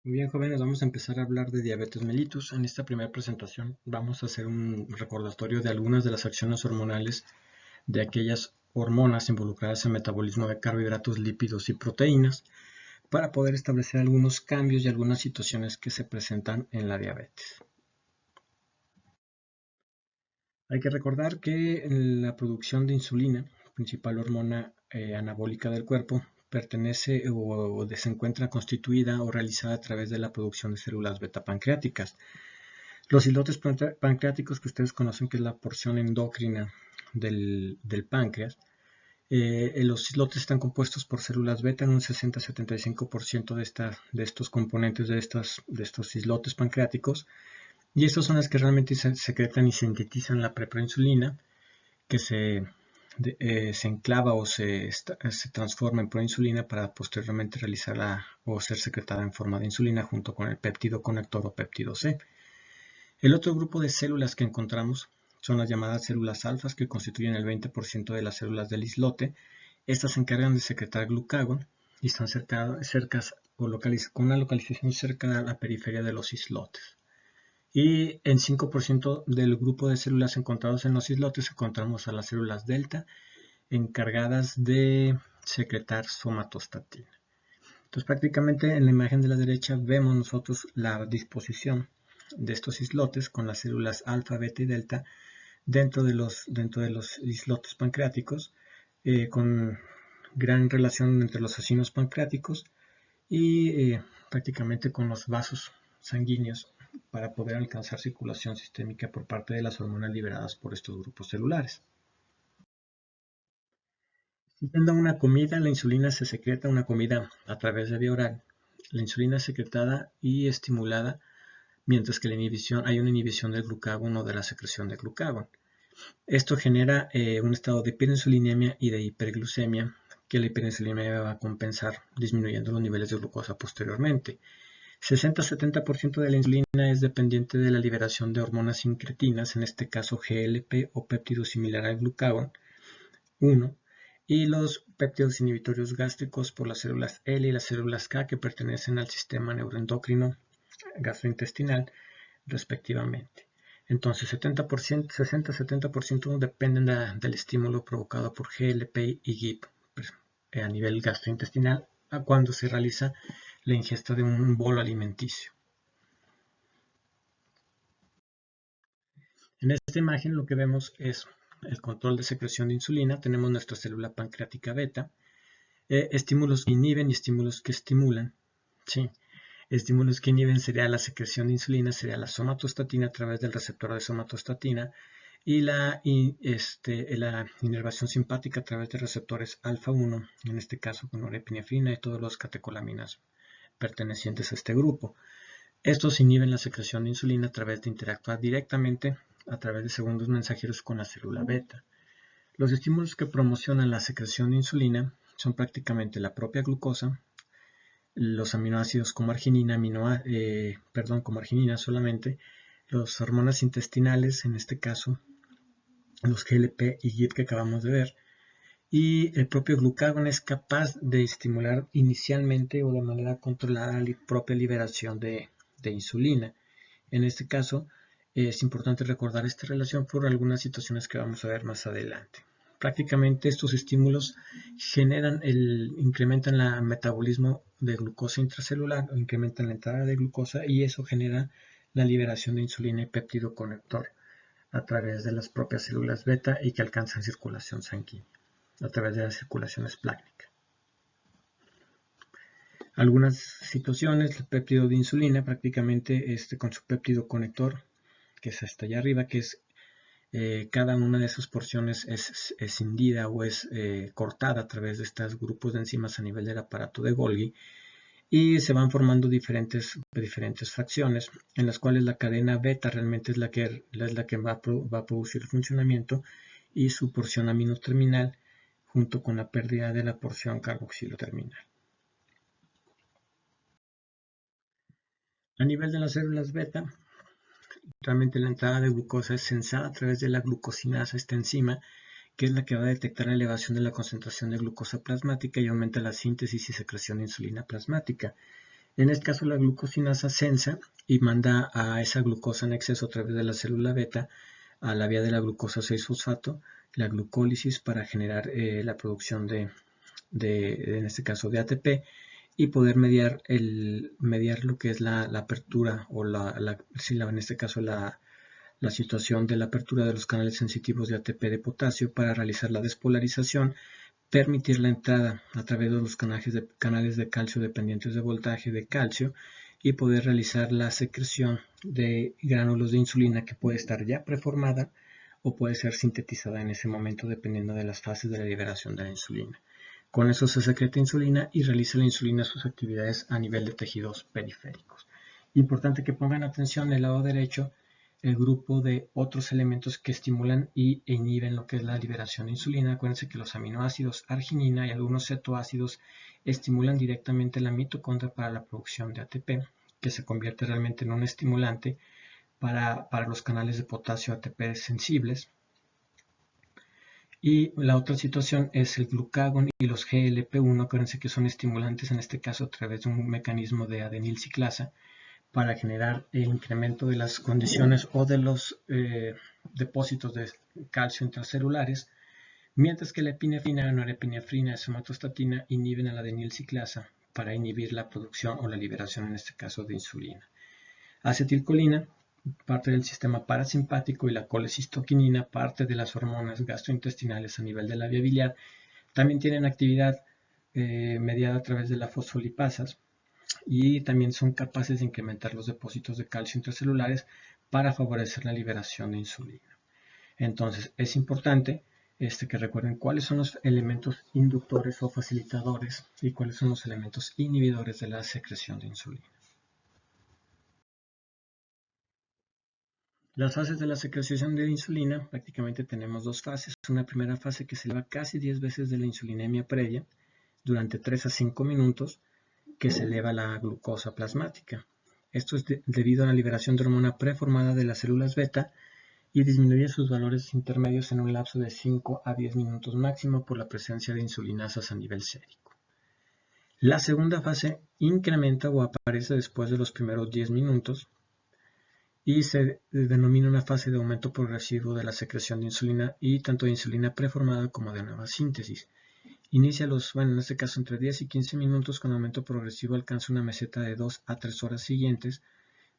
Muy bien, jóvenes, vamos a empezar a hablar de diabetes mellitus. En esta primera presentación vamos a hacer un recordatorio de algunas de las acciones hormonales de aquellas hormonas involucradas en el metabolismo de carbohidratos, lípidos y proteínas para poder establecer algunos cambios y algunas situaciones que se presentan en la diabetes. Hay que recordar que la producción de insulina, principal hormona anabólica del cuerpo, pertenece o se encuentra constituida o realizada a través de la producción de células beta pancreáticas. Los islotes pancreáticos que ustedes conocen, que es la porción endocrina del páncreas, los islotes están compuestos por células beta en un 60-75% de estos componentes de estos islotes pancreáticos, y estas son las que realmente se secretan y sintetizan la preproinsulina, que se enclava o se transforma en proinsulina para posteriormente realizarla o ser secretada en forma de insulina junto con el péptido conector o péptido C. El otro grupo de células que encontramos son las llamadas células alfas, que constituyen el 20% de las células del islote. Estas se encargan de secretar glucagón y están con una localización cerca a la periferia de los islotes. Y en 5% del grupo de células encontrados en los islotes encontramos a las células delta, encargadas de secretar somatostatina. Entonces, prácticamente en la imagen de la derecha vemos nosotros la disposición de estos islotes con las células alfa, beta y delta dentro de los islotes pancreáticos, con gran relación entre los acinos pancreáticos y prácticamente con los vasos sanguíneos para poder alcanzar circulación sistémica por parte de las hormonas liberadas por estos grupos celulares. Siendo una comida, la insulina se secreta, una comida a través de vía oral. La insulina es secretada y estimulada, mientras que hay una inhibición del glucagón o de la secreción de glucagón. Esto genera un estado de hiperinsulinemia y de hiperglucemia, que la hiperinsulinemia va a compensar disminuyendo los niveles de glucosa posteriormente. 60-70% de la insulina es dependiente de la liberación de hormonas incretinas, en este caso GLP o péptido similar al glucagón 1, y los péptidos inhibitorios gástricos por las células L y las células K, que pertenecen al sistema neuroendocrino gastrointestinal respectivamente. Entonces 60-70% dependen del estímulo provocado por GLP y GIP a nivel gastrointestinal cuando se realiza la ingesta de un bolo alimenticio. En esta imagen lo que vemos es el control de secreción de insulina. Tenemos nuestra célula pancreática beta, estímulos que inhiben y estímulos que estimulan. ¿Sí? Estímulos que inhiben sería la secreción de insulina, sería la somatostatina a través del receptor de somatostatina, y la inervación simpática a través de receptores alfa 1, en este caso con norepinefrina y todos los catecolaminas pertenecientes a este grupo. Estos inhiben la secreción de insulina a través de interactuar directamente a través de segundos mensajeros con la célula beta. Los estímulos que promocionan la secreción de insulina son prácticamente la propia glucosa, los aminoácidos como arginina, como arginina solamente, las hormonas intestinales, en este caso los GLP y GIP que acabamos de ver, y el propio glucagón es capaz de estimular inicialmente o de manera controlada la propia liberación de insulina. En este caso, es importante recordar esta relación por algunas situaciones que vamos a ver más adelante. Prácticamente estos estímulos incrementan el metabolismo de glucosa intracelular o incrementan la entrada de glucosa, y eso genera la liberación de insulina y péptido conector a través de las propias células beta y que alcanzan circulación sanguínea a través de la circulación esplácnica. Algunas situaciones, el péptido de insulina prácticamente con su péptido conector, que es hasta allá arriba, que es cada una de sus porciones es escindida o es cortada a través de estos grupos de enzimas a nivel del aparato de Golgi, y se van formando diferentes fracciones en las cuales la cadena beta realmente es la que va a producir el funcionamiento, y su porción amino terminal junto con la pérdida de la porción carboxilo terminal. A nivel de las células beta, realmente la entrada de glucosa es sensada a través de la glucosinasa, esta enzima, que es la que va a detectar la elevación de la concentración de glucosa plasmática y aumenta la síntesis y secreción de insulina plasmática. En este caso la glucosinasa sensa y manda a esa glucosa en exceso a través de la célula beta a la vía de la glucosa 6-fosfato, la glucólisis para generar la producción en este caso de ATP, y poder mediar lo que es la apertura o en este caso la situación de la apertura de los canales sensitivos de ATP de potasio para realizar la despolarización, permitir la entrada a través de los canales de calcio dependientes de voltaje de calcio y poder realizar la secreción de gránulos de insulina que puede estar ya preformada o puede ser sintetizada en ese momento dependiendo de las fases de la liberación de la insulina. Con eso se secreta insulina y realiza la insulina sus actividades a nivel de tejidos periféricos. Importante que pongan atención en el lado derecho el grupo de otros elementos que estimulan e inhiben lo que es la liberación de insulina. Acuérdense que los aminoácidos arginina y algunos cetoácidos estimulan directamente la mitocondria para la producción de ATP, que se convierte realmente en un estimulante para los canales de potasio ATP sensibles. Y la otra situación es el glucagón y los GLP-1, acuérdense que son estimulantes en este caso a través de un mecanismo de adenilciclasa para generar el incremento de las condiciones o de los depósitos de calcio intracelulares, mientras que la epinefrina, norepinefrina y somatostatina inhiben a la adenilciclasa para inhibir la producción o la liberación en este caso de insulina. Acetilcolina, parte del sistema parasimpático, y la colecistoquinina, parte de las hormonas gastrointestinales a nivel de la vía biliar, también tienen actividad mediada a través de las fosfolipasas y también son capaces de incrementar los depósitos de calcio intracelulares para favorecer la liberación de insulina. Entonces es importante que recuerden cuáles son los elementos inductores o facilitadores y cuáles son los elementos inhibidores de la secreción de insulina. Las fases de la secreción de insulina, prácticamente tenemos dos fases. Una primera fase que se eleva casi 10 veces de la insulinemia previa durante 3 a 5 minutos, que se eleva la glucosa plasmática. Esto es debido a la liberación de hormona preformada de las células beta y disminuye sus valores intermedios en un lapso de 5 a 10 minutos máximo por la presencia de insulinasas a nivel sérico. La segunda fase incrementa o aparece después de los primeros 10 minutos y se denomina una fase de aumento progresivo de la secreción de insulina y tanto de insulina preformada como de nueva síntesis. Inicia en este caso entre 10 y 15 minutos, con aumento progresivo alcanza una meseta de 2 a 3 horas siguientes,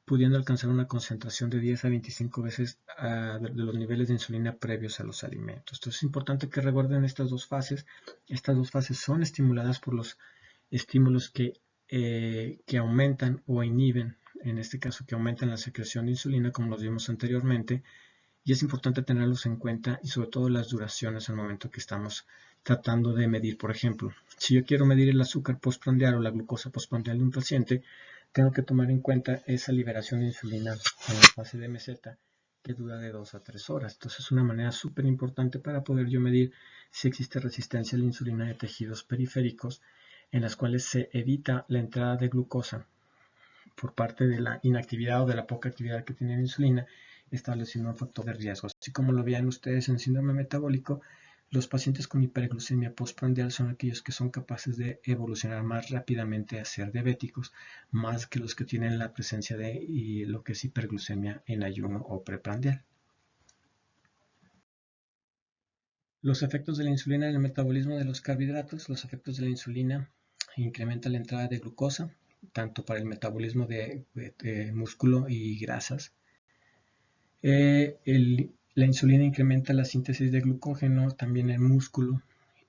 pudiendo alcanzar una concentración de 10 a 25 veces de los niveles de insulina previos a los alimentos. Entonces es importante que recuerden estas dos fases. Estas dos fases son estimuladas por los estímulos que aumentan o inhiben, en este caso que aumentan la secreción de insulina, como los vimos anteriormente, y es importante tenerlos en cuenta y sobre todo las duraciones al momento que estamos tratando de medir. Por ejemplo, si yo quiero medir el azúcar postprandial o la glucosa postprandial de un paciente, tengo que tomar en cuenta esa liberación de insulina en la fase de meseta que dura de 2 a 3 horas. Entonces es una manera súper importante para poder yo medir si existe resistencia a la insulina de tejidos periféricos en las cuales se evita la entrada de glucosa por parte de la inactividad o de la poca actividad que tiene la insulina, estableciendo un factor de riesgo. Así como lo vean ustedes en síndrome metabólico, los pacientes con hiperglucemia postprandial son aquellos que son capaces de evolucionar más rápidamente a ser diabéticos, más que los que tienen la presencia de lo que es hiperglucemia en ayuno o preprandial. Los efectos de la insulina en el metabolismo de los carbohidratos. Los efectos de la insulina incrementan la entrada de glucosa, tanto para el metabolismo de músculo y grasas. La insulina incrementa la síntesis de glucógeno, también en músculo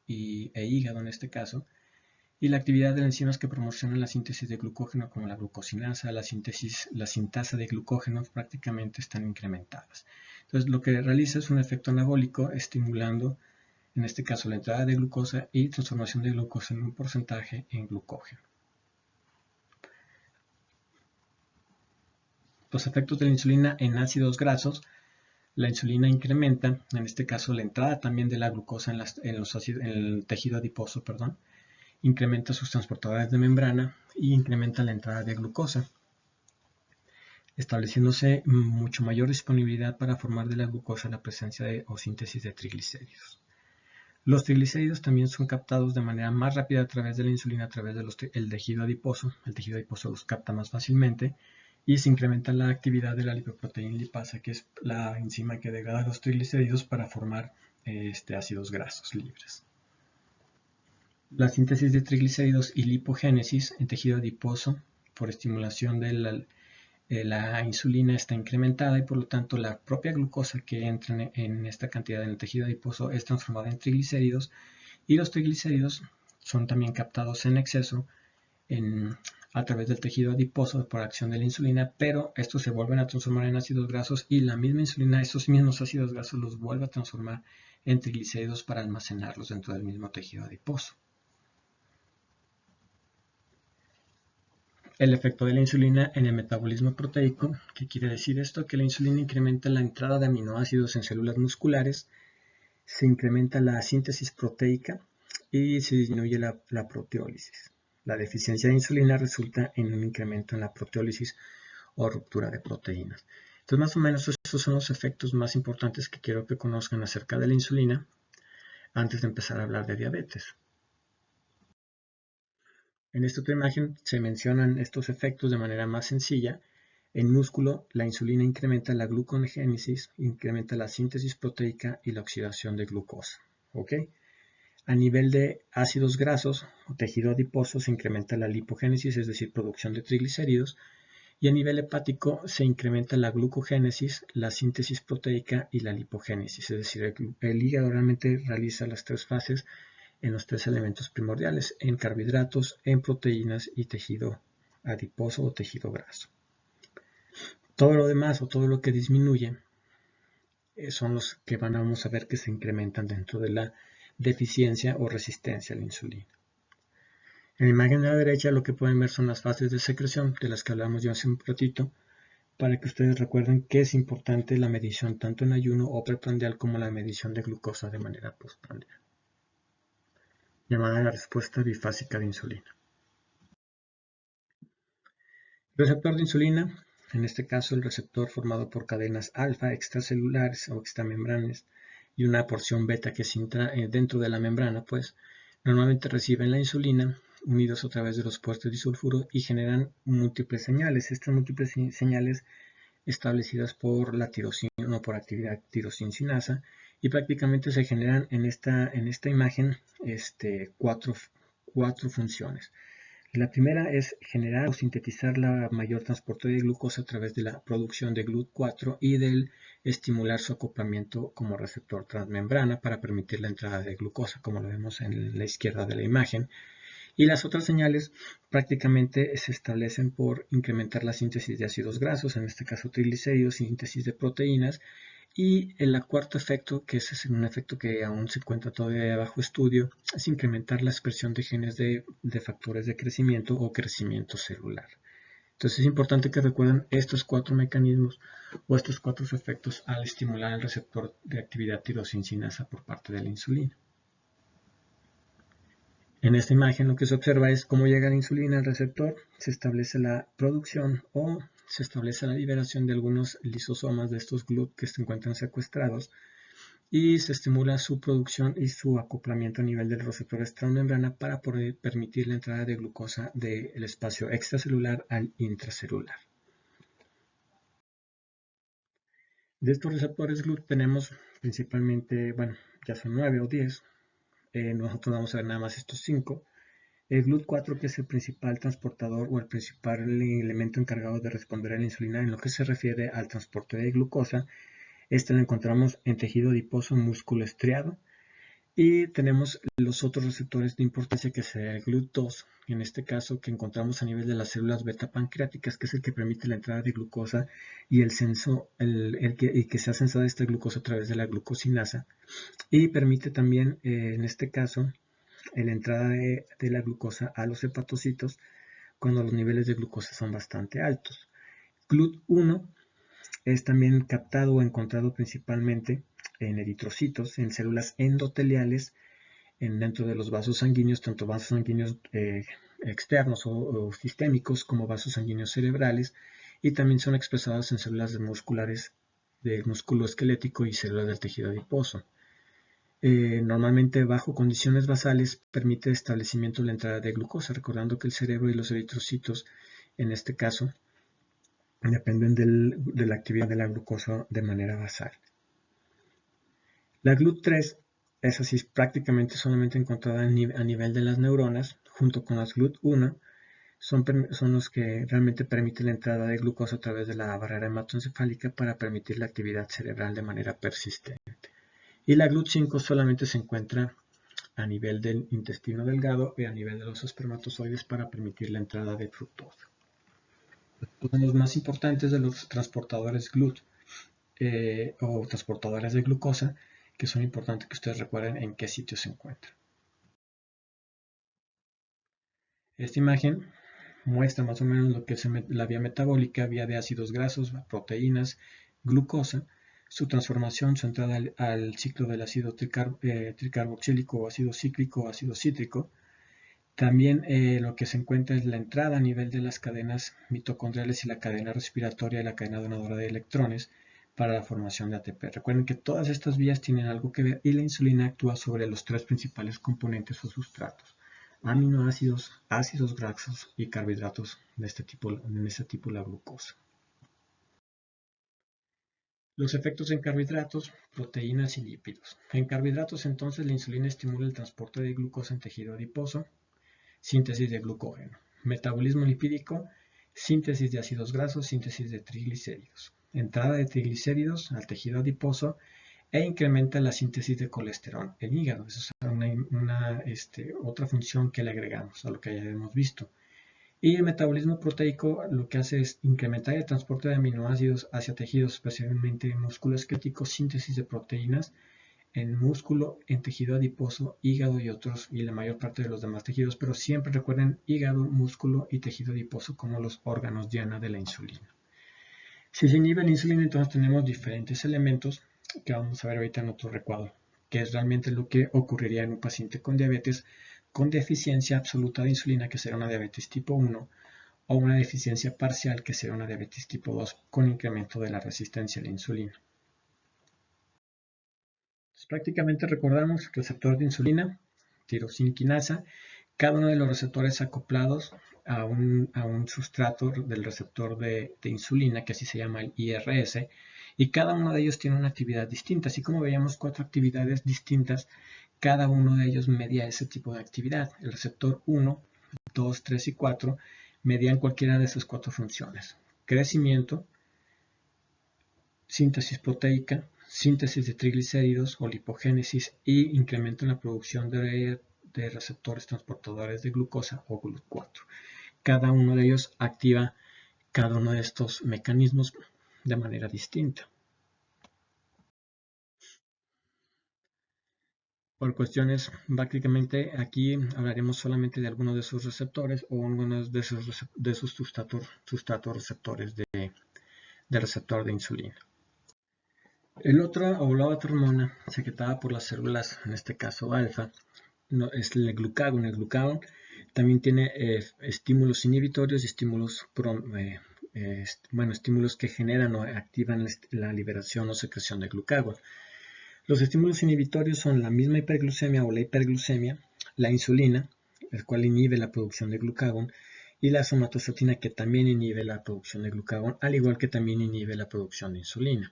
e hígado en este caso, y la actividad de las enzimas que promocionan la síntesis de glucógeno, como la glucosinasa, la sintasa de glucógeno, prácticamente están incrementadas. Entonces lo que realiza es un efecto anabólico, estimulando en este caso la entrada de glucosa y transformación de glucosa en un porcentaje en glucógeno. Los efectos de la insulina en ácidos grasos. La insulina incrementa, en este caso la entrada también de la glucosa en el tejido adiposo, incrementa sus transportadores de membrana y incrementa la entrada de glucosa, estableciéndose mucho mayor disponibilidad para formar de la glucosa la presencia o síntesis de triglicéridos. Los triglicéridos también son captados de manera más rápida a través de la insulina, a través del tejido adiposo. El tejido adiposo los capta más fácilmente y se incrementa la actividad de la lipoproteína lipasa, que es la enzima que degrada los triglicéridos para formar ácidos grasos libres. La síntesis de triglicéridos y lipogénesis en tejido adiposo por estimulación de la insulina está incrementada y por lo tanto la propia glucosa que entra en esta cantidad en el tejido adiposo es transformada en triglicéridos y los triglicéridos son también captados en exceso a través del tejido adiposo por acción de la insulina, pero estos se vuelven a transformar en ácidos grasos y la misma insulina, esos mismos ácidos grasos los vuelve a transformar en triglicéridos para almacenarlos dentro del mismo tejido adiposo. El efecto de la insulina en el metabolismo proteico. ¿Qué quiere decir esto? Que la insulina incrementa la entrada de aminoácidos en células musculares, se incrementa la síntesis proteica y se disminuye la proteólisis. La deficiencia de insulina resulta en un incremento en la proteólisis o ruptura de proteínas. Entonces, más o menos estos son los efectos más importantes que quiero que conozcan acerca de la insulina antes de empezar a hablar de diabetes. En esta otra imagen se mencionan estos efectos de manera más sencilla. En músculo, la insulina incrementa la glucogénesis, incrementa la síntesis proteica y la oxidación de glucosa. ¿Okay? A nivel de ácidos grasos o tejido adiposo se incrementa la lipogénesis, es decir, producción de triglicéridos, y a nivel hepático se incrementa la glucogénesis, la síntesis proteica y la lipogénesis, es decir, el hígado realmente realiza las tres fases en los tres elementos primordiales, en carbohidratos, en proteínas y tejido adiposo o tejido graso. Todo lo demás o todo lo que disminuye son los que vamos a ver que se incrementan dentro de la deficiencia o resistencia a la insulina. En la imagen de la derecha lo que pueden ver son las fases de secreción de las que hablamos ya hace un ratito, para que ustedes recuerden que es importante la medición tanto en ayuno o preprandial como la medición de glucosa de manera postprandial, llamada la respuesta bifásica de insulina. Receptor de insulina, en este caso el receptor formado por cadenas alfa extracelulares o extramembranas y una porción beta que se entra dentro de la membrana, pues normalmente reciben la insulina unidos a través de los puertos disulfuro y generan múltiples señales. Estas múltiples señales establecidas por la tirosina o por actividad tirosincinasa y prácticamente se generan en esta imagen cuatro funciones. La primera es generar o sintetizar la mayor transporte de glucosa a través de la producción de GLUT4 y del estimular su acoplamiento como receptor transmembrana para permitir la entrada de glucosa, como lo vemos en la izquierda de la imagen. Y las otras señales prácticamente se establecen por incrementar la síntesis de ácidos grasos, en este caso triglicéridos, síntesis de proteínas. Y el cuarto efecto, que es un efecto que aún se encuentra todavía bajo estudio, es incrementar la expresión de genes de factores de crecimiento o crecimiento celular. Entonces es importante que recuerden estos cuatro mecanismos o estos cuatro efectos al estimular el receptor de actividad tirosincinasa por parte de la insulina. En esta imagen lo que se observa es cómo llega la insulina al receptor, se establece la producción o se establece la liberación de algunos lisosomas de estos GLUT que se encuentran secuestrados y se estimula su producción y su acoplamiento a nivel del receptor transmembrana para poder permitir la entrada de glucosa del espacio extracelular al intracelular. De estos receptores GLUT tenemos principalmente, bueno, ya son 9 o 10, nosotros vamos a ver nada más estos 5. El GLUT4, que es el principal transportador o el principal elemento encargado de responder a la insulina en lo que se refiere al transporte de glucosa, este lo encontramos en tejido adiposo, músculo estriado, y tenemos los otros receptores de importancia que sería el GLUT2, en este caso que encontramos a nivel de las células beta pancreáticas, que es el que permite la entrada de glucosa y que se ha sensado esta glucosa a través de la glucosinasa, y permite también, en este caso, la entrada de la glucosa a los hepatocitos cuando los niveles de glucosa son bastante altos. GLUT1 es también captado o encontrado principalmente en eritrocitos, en células endoteliales, dentro de los vasos sanguíneos, tanto vasos sanguíneos externos o sistémicos como vasos sanguíneos cerebrales, y también son expresados en células musculares del músculo esquelético y células del tejido adiposo. normalmente bajo condiciones basales permite el establecimiento de la entrada de glucosa, recordando que el cerebro y los eritrocitos, en este caso, dependen de la actividad de la glucosa de manera basal. La GLUT3 es así prácticamente solamente encontrada a nivel de las neuronas, junto con las GLUT1, son los que realmente permiten la entrada de glucosa a través de la barrera hematoencefálica para permitir la actividad cerebral de manera persistente. Y la GLUT5 solamente se encuentra a nivel del intestino delgado y a nivel de los espermatozoides para permitir la entrada de fructosa. Uno de los más importantes de los transportadores GLUT o transportadores de glucosa, que son importantes que ustedes recuerden en qué sitio se encuentran. Esta imagen muestra más o menos lo que es la vía metabólica, vía de ácidos grasos, proteínas, glucosa, su transformación, su entrada al ciclo del ácido tricarboxílico o ácido cíclico o ácido cítrico. También lo que se encuentra es la entrada a nivel de las cadenas mitocondriales y la cadena respiratoria y la cadena donadora de electrones para la formación de ATP. Recuerden que todas estas vías tienen algo que ver y la insulina actúa sobre los tres principales componentes o sustratos: aminoácidos, ácidos grasos y carbohidratos de este tipo la glucosa. Los efectos en carbohidratos, proteínas y lípidos. En carbohidratos, entonces, la insulina estimula el transporte de glucosa en tejido adiposo, síntesis de glucógeno. Metabolismo lipídico, síntesis de ácidos grasos, síntesis de triglicéridos. Entrada de triglicéridos al tejido adiposo e incrementa la síntesis de colesterol en hígado. Esa es otra función que le agregamos a lo que ya hemos visto. Y el metabolismo proteico lo que hace es incrementar el transporte de aminoácidos hacia tejidos, especialmente músculo esquelético, síntesis de proteínas en músculo, en tejido adiposo, hígado y otros, y la mayor parte de los demás tejidos, pero siempre recuerden hígado, músculo y tejido adiposo como los órganos diana de la insulina. Si se inhibe la insulina, entonces tenemos diferentes elementos que vamos a ver ahorita en otro recuadro, que es realmente lo que ocurriría en un paciente con diabetes con deficiencia absoluta de insulina, que será una diabetes tipo 1, o una deficiencia parcial, que será una diabetes tipo 2, con incremento de la resistencia a la insulina. Entonces, prácticamente recordamos receptor de insulina, tirosina quinasa, cada uno de los receptores acoplados a un sustrato del receptor de insulina, que así se llama el IRS, y cada uno de ellos tiene una actividad distinta. Así como veíamos 4 actividades distintas, cada uno de ellos media ese tipo de actividad. El receptor 1, 2, 3 y 4 median cualquiera de esas 4 funciones: crecimiento, síntesis proteica, síntesis de triglicéridos o lipogénesis, y incremento en la producción de receptores transportadores de glucosa o GLUT4. Cada uno de ellos activa cada uno de estos mecanismos de manera distinta. Por cuestiones, prácticamente aquí hablaremos solamente de algunos de sus receptores o algunos de sus sustratos receptores de receptor de insulina. La otra hormona secretada por las células, en este caso alfa, es el glucagón. El glucagón también tiene estímulos inhibitorios y estímulos estímulos que generan o activan la liberación o secreción de glucagón. Los estímulos inhibitorios son la misma hiperglucemia o la hiperglucemia, la insulina, el cual inhibe la producción de glucagón, y la somatostatina, que también inhibe la producción de glucagón, al igual que también inhibe la producción de insulina.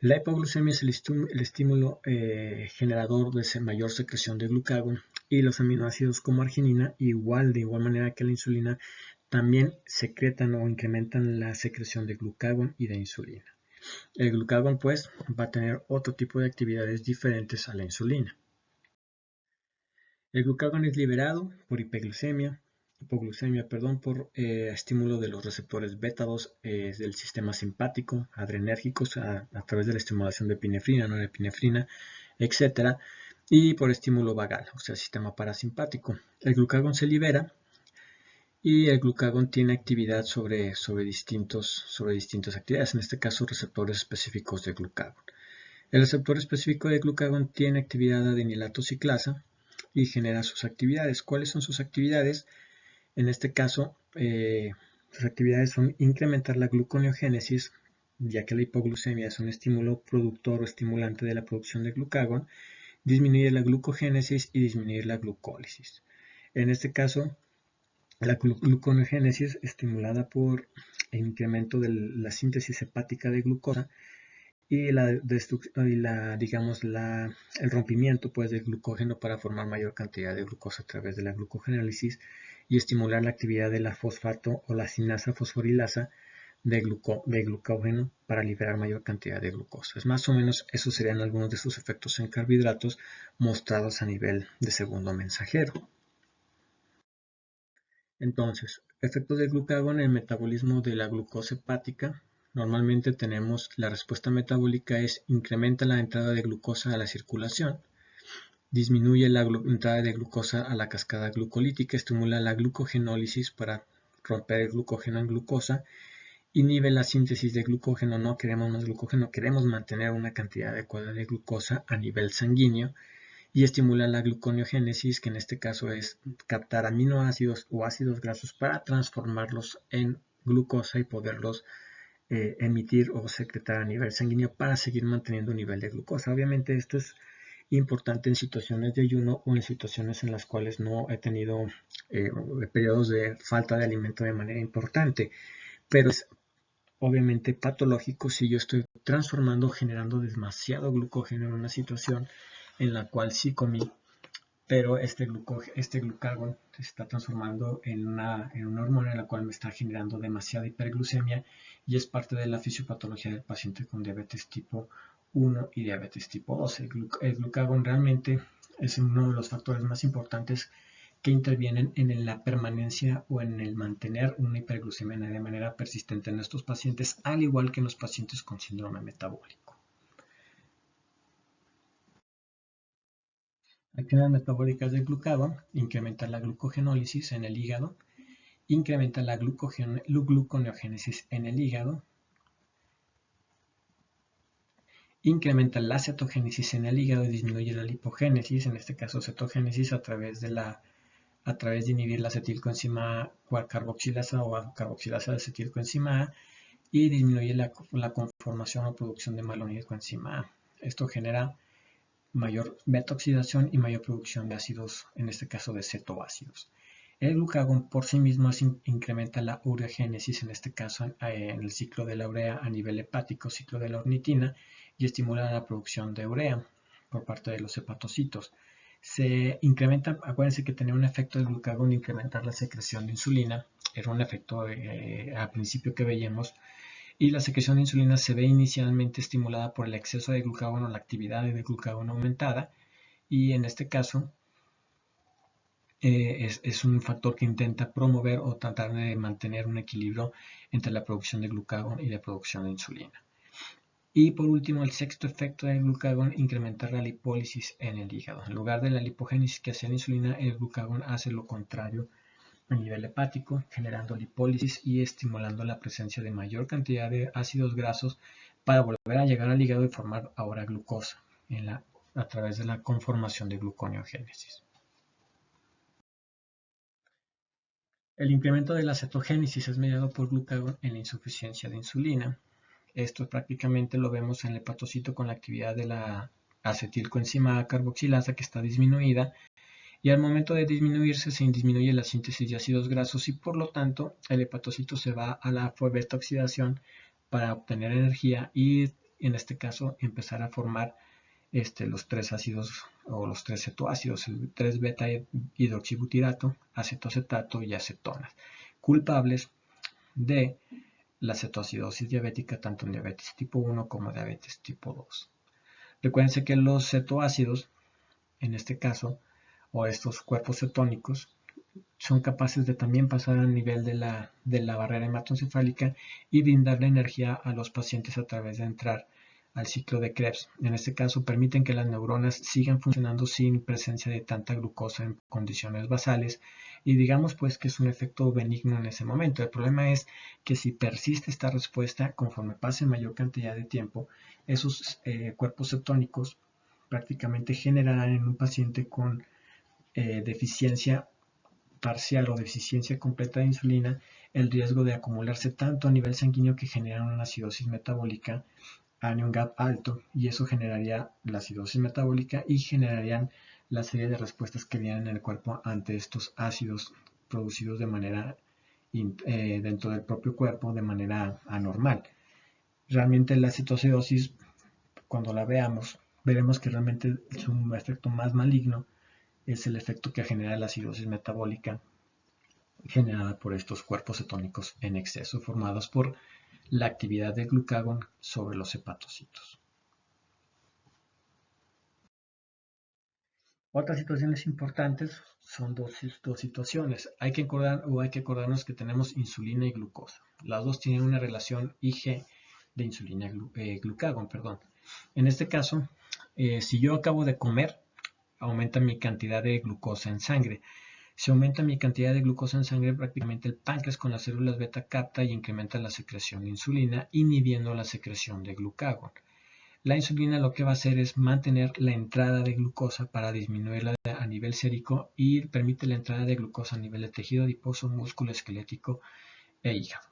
La hipoglucemia es el estímulo generador de mayor secreción de glucagón, y los aminoácidos como arginina, de igual manera que la insulina, también secretan o incrementan la secreción de glucagón y de insulina. El glucagón, pues, va a tener otro tipo de actividades diferentes a la insulina. El glucagón es liberado por hipoglucemia, por estímulo de los receptores beta 2 del sistema simpático, adrenérgicos, a través de la estimulación de epinefrina, norepinefrina, etc. Y por estímulo vagal, o sea, sistema parasimpático. El glucagón se libera y el glucagón tiene actividad sobre distintas actividades, en este caso receptores específicos de glucagón. El receptor específico de glucagón tiene actividad adenilato ciclasa y genera sus actividades. ¿Cuáles son sus actividades? En este caso, sus actividades son incrementar la gluconeogénesis, ya que la hipoglucemia es un estímulo productor o estimulante de la producción de glucagón, disminuir la glucogénesis y disminuir la glucólisis. En este caso, la gluconeogénesis estimulada por el incremento de la síntesis hepática de glucosa y el rompimiento pues, del glucógeno para formar mayor cantidad de glucosa a través de la glucogénesis y estimular la actividad de la fosfato o la sinasa fosforilasa de glucógeno para liberar mayor cantidad de glucosa. Más o menos esos serían algunos de sus efectos en carbohidratos mostrados a nivel de segundo mensajero. Entonces, efectos del glucagón en el metabolismo de la glucosa hepática. Normalmente tenemos la respuesta metabólica es incrementa la entrada de glucosa a la circulación, disminuye la entrada de glucosa a la cascada glucolítica, estimula la glucogenólisis para romper el glucógeno en glucosa, inhibe la síntesis de glucógeno, no queremos más glucógeno, queremos mantener una cantidad adecuada de glucosa a nivel sanguíneo, y estimula la gluconeogénesis, que en este caso es captar aminoácidos o ácidos grasos para transformarlos en glucosa y poderlos emitir o secretar a nivel sanguíneo para seguir manteniendo un nivel de glucosa. Obviamente esto es importante en situaciones de ayuno o en situaciones en las cuales no he tenido periodos de falta de alimento de manera importante, pero es obviamente patológico si yo estoy transformando, generando demasiado glucógeno en una situación en la cual sí comí, pero este glucagón se está transformando en una hormona en la cual me está generando demasiada hiperglucemia y es parte de la fisiopatología del paciente con diabetes tipo 1 y diabetes tipo 2. El glucagón realmente es uno de los factores más importantes que intervienen en la permanencia o en el mantener una hiperglucemia de manera persistente en estos pacientes, al igual que en los pacientes con síndrome metabólico. Acciones metabólicas del glucagón: incrementa la glucogenólisis en el hígado, incrementa la gluconeogénesis en el hígado, incrementa la cetogénesis en el hígado y disminuye la lipogénesis, en este caso cetogénesis a través de inhibir la acetilcoenzima carboxilasa o carboxilasa de acetilcoenzima A, y disminuye la conformación o producción de malonilcoenzima A. Esto genera mayor beta-oxidación y mayor producción de ácidos, en este caso de cetoácidos. El glucagón por sí mismo incrementa la ureagénesis, en este caso en el ciclo de la urea a nivel hepático, ciclo de la ornitina, y estimula la producción de urea por parte de los hepatocitos. Se incrementa, acuérdense que tenía un efecto del glucagón de incrementar la secreción de insulina, era un efecto al principio que veíamos, y la secreción de insulina se ve inicialmente estimulada por el exceso de glucagón o la actividad de glucagón aumentada, y en este caso es un factor que intenta promover o tratar de mantener un equilibrio entre la producción de glucagón y la producción de insulina. Y por último, el sexto efecto del glucagón: incrementar la lipólisis en el hígado. En lugar de la lipogénesis que hace la insulina, el glucagón hace lo contrario a nivel hepático, generando lipólisis y estimulando la presencia de mayor cantidad de ácidos grasos para volver a llegar al hígado y formar ahora glucosa a través de la conformación de gluconeogénesis. El incremento de la cetogénesis es mediado por glucagón en la insuficiencia de insulina. Esto prácticamente lo vemos en el hepatocito con la actividad de la acetilcoenzima A carboxilasa, que está disminuida, y al momento de disminuirse se disminuye la síntesis de ácidos grasos y por lo tanto el hepatocito se va a la beta-oxidación para obtener energía y en este caso empezar a formar los tres ácidos o los tres cetoácidos, el 3-beta-hidroxibutirato, acetoacetato y acetonas, culpables de la cetoacidosis diabética tanto en diabetes tipo 1 como diabetes tipo 2. Recuerden que los cetoácidos, en este caso, o estos cuerpos cetónicos, son capaces de también pasar al nivel de la barrera hematoencefálica y brindarle energía a los pacientes a través de entrar al ciclo de Krebs. En este caso, permiten que las neuronas sigan funcionando sin presencia de tanta glucosa en condiciones basales, y digamos pues que es un efecto benigno en ese momento. El problema es que si persiste esta respuesta, conforme pase mayor cantidad de tiempo, esos cuerpos cetónicos prácticamente generarán en un paciente con deficiencia parcial o deficiencia completa de insulina el riesgo de acumularse tanto a nivel sanguíneo que generan una acidosis metabólica anion gap alto, y eso generaría la acidosis metabólica y generarían la serie de respuestas que vienen en el cuerpo ante estos ácidos producidos de manera dentro del propio cuerpo de manera anormal. Realmente la citoacidosis, cuando la veamos, veremos que realmente su efecto más maligno es el efecto que genera la acidosis metabólica generada por estos cuerpos cetónicos en exceso formados por la actividad del glucagón sobre los hepatocitos. Otras situaciones importantes son dos situaciones. Hay que acordarnos que tenemos insulina y glucosa. Las dos tienen una relación Ig de insulina glucagón, perdón. En este caso, si yo acabo de comer, aumenta mi cantidad de glucosa en sangre. Si aumenta mi cantidad de glucosa en sangre, prácticamente el páncreas con las células beta capta y incrementa la secreción de insulina, inhibiendo la secreción de glucagón. La insulina lo que va a hacer es mantener la entrada de glucosa para disminuirla a nivel sérico y permite la entrada de glucosa a nivel de tejido adiposo, músculo esquelético e hígado.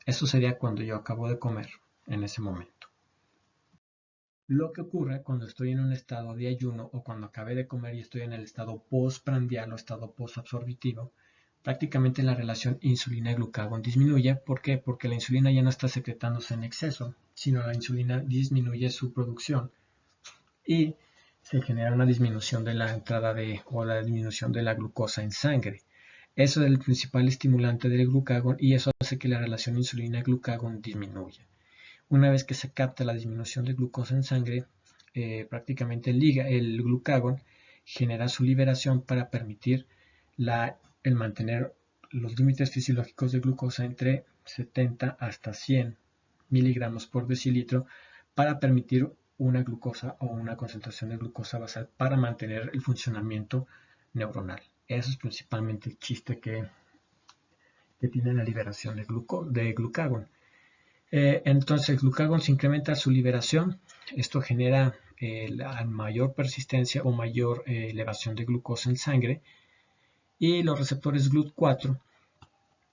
Eso sería cuando yo acabo de comer en ese momento. Lo que ocurre cuando estoy en un estado de ayuno o cuando acabé de comer y estoy en el estado postprandial o estado posabsorbitivo, prácticamente la relación insulina-glucagón disminuye. ¿Por qué? Porque la insulina ya no está secretándose en exceso, sino la insulina disminuye su producción y se genera una disminución de la entrada o la disminución de la glucosa en sangre. Eso es el principal estimulante del glucagón y eso hace que la relación insulina-glucagón disminuya. Una vez que se capta la disminución de glucosa en sangre, prácticamente el glucagón genera su liberación para permitir el mantener los límites fisiológicos de glucosa entre 70 hasta 100 miligramos por decilitro para permitir una glucosa o una concentración de glucosa basal para mantener el funcionamiento neuronal. Eso es principalmente el chiste que tiene la liberación de glucagón. Entonces el glucagón se incrementa su liberación. Esto genera la mayor persistencia o mayor elevación de glucosa en sangre. Y los receptores GLUT4,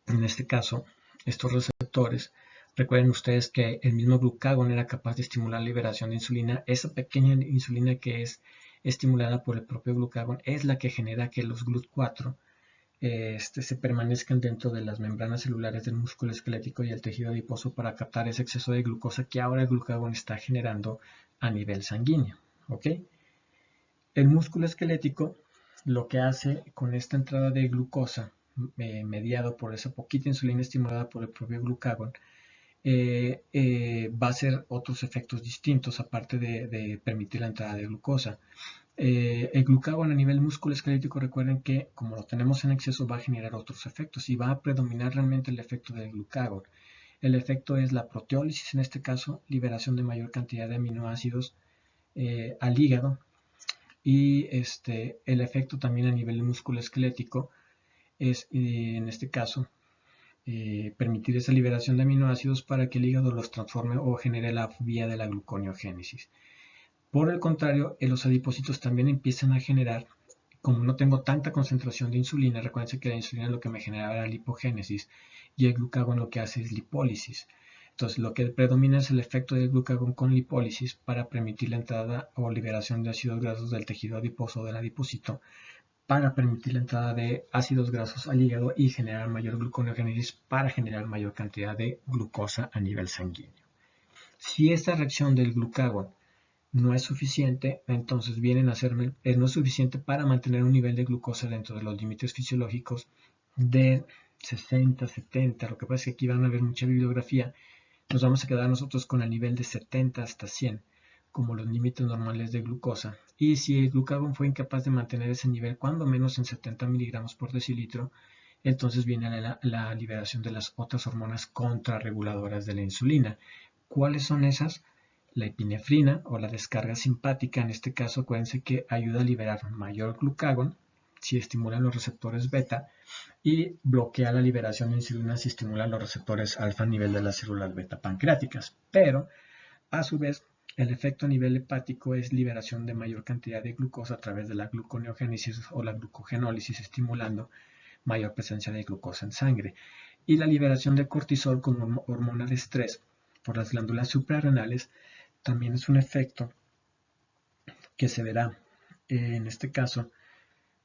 en este caso, estos receptores, recuerden ustedes que el mismo glucagón era capaz de estimular la liberación de insulina. Esa pequeña insulina que es estimulada por el propio glucagón es la que genera que los GLUT4 se permanezcan dentro de las membranas celulares del músculo esquelético y el tejido adiposo para captar ese exceso de glucosa que ahora el glucagón está generando a nivel sanguíneo. ¿Okay? El músculo esquelético lo que hace con esta entrada de glucosa mediado por esa poquita insulina estimulada por el propio glucagón va a hacer otros efectos distintos aparte de permitir la entrada de glucosa. El glucagón a nivel músculo esquelético, recuerden que como lo tenemos en exceso va a generar otros efectos y va a predominar realmente el efecto del glucagón. El efecto es la proteólisis, en este caso liberación de mayor cantidad de aminoácidos al hígado, y el efecto también a nivel músculo esquelético es en este caso permitir esa liberación de aminoácidos para que el hígado los transforme o genere la vía de la gluconeogénesis. Por el contrario, los adipocitos también empiezan a generar, como no tengo tanta concentración de insulina, recuerden que la insulina lo que me generaba era lipogénesis y el glucagón lo que hace es lipólisis. Entonces lo que predomina es el efecto del glucagón con lipólisis para permitir la entrada o liberación de ácidos grasos del tejido adiposo o del adipocito, para permitir la entrada de ácidos grasos al hígado y generar mayor gluconeogénesis para generar mayor cantidad de glucosa a nivel sanguíneo. Si esta reacción del glucagón no es suficiente, entonces vienen a ser, no es suficiente para mantener un nivel de glucosa dentro de los límites fisiológicos de 60, 70, lo que pasa es que aquí van a ver mucha bibliografía, nos vamos a quedar nosotros con el nivel de 70 hasta 100 como los límites normales de glucosa, y si el glucagón fue incapaz de mantener ese nivel cuando menos en 70 miligramos por decilitro, entonces viene la liberación de las otras hormonas contrarreguladoras de la insulina. ¿Cuáles son esas? La epinefrina o la descarga simpática, en este caso acuérdense que ayuda a liberar mayor glucagón si estimulan los receptores beta y bloquea la liberación de insulina si estimulan los receptores alfa a nivel de las células beta pancreáticas. Pero a su vez el efecto a nivel hepático es liberación de mayor cantidad de glucosa a través de la gluconeogénesis o la glucogenólisis, estimulando mayor presencia de glucosa en sangre. Y la liberación de cortisol como hormona de estrés por las glándulas suprarrenales también es un efecto que se verá en este caso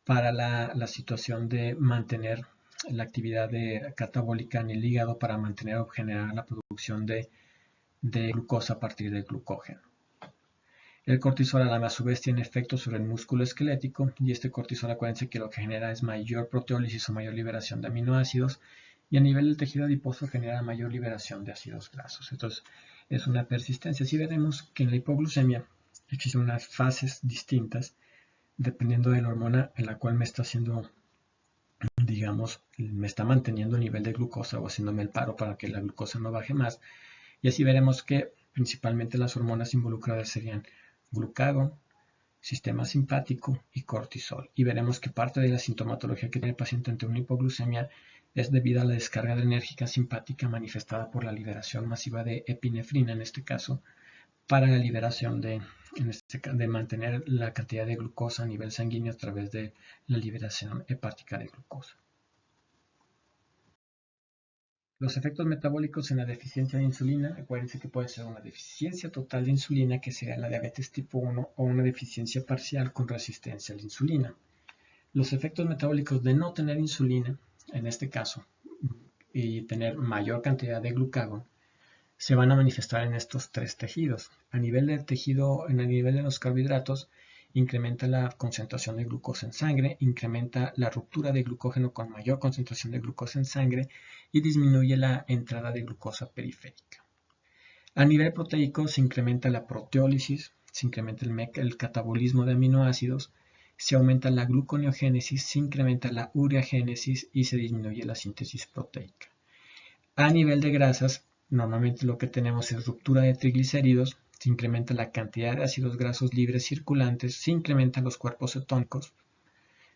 para la situación de mantener la actividad catabólica en el hígado para mantener o generar la producción de glucosa a partir del glucógeno. El cortisol a su vez tiene efectos sobre el músculo esquelético y este cortisol, acuérdense que lo que genera es mayor proteólisis o mayor liberación de aminoácidos y a nivel del tejido adiposo genera mayor liberación de ácidos grasos. Entonces es una persistencia. Así veremos que en la hipoglucemia existen unas fases distintas dependiendo de la hormona en la cual me está haciendo, digamos, me está manteniendo el nivel de glucosa o haciéndome el paro para que la glucosa no baje más. Y así veremos que principalmente las hormonas involucradas serían glucagón, sistema simpático y cortisol. Y veremos que parte de la sintomatología que tiene el paciente ante una hipoglucemia es debida a la descarga enérgica simpática manifestada por la liberación masiva de epinefrina, en este caso, para la liberación de mantener la cantidad de glucosa a nivel sanguíneo a través de la liberación hepática de glucosa. Los efectos metabólicos en la deficiencia de insulina, acuérdense que puede ser una deficiencia total de insulina, que sería la diabetes tipo 1, o una deficiencia parcial con resistencia a la insulina. Los efectos metabólicos de no tener insulina, en este caso, y tener mayor cantidad de glucagón, se van a manifestar en estos tres tejidos. A nivel del tejido, en el nivel de los carbohidratos, incrementa la concentración de glucosa en sangre, incrementa la ruptura de glucógeno con mayor concentración de glucosa en sangre y disminuye la entrada de glucosa periférica. A nivel proteico se incrementa la proteólisis, se incrementa el catabolismo de aminoácidos, se aumenta la gluconeogénesis, se incrementa la ureagénesis y se disminuye la síntesis proteica. A nivel de grasas, normalmente lo que tenemos es ruptura de triglicéridos, se incrementa la cantidad de ácidos grasos libres circulantes, se incrementan los cuerpos cetónicos,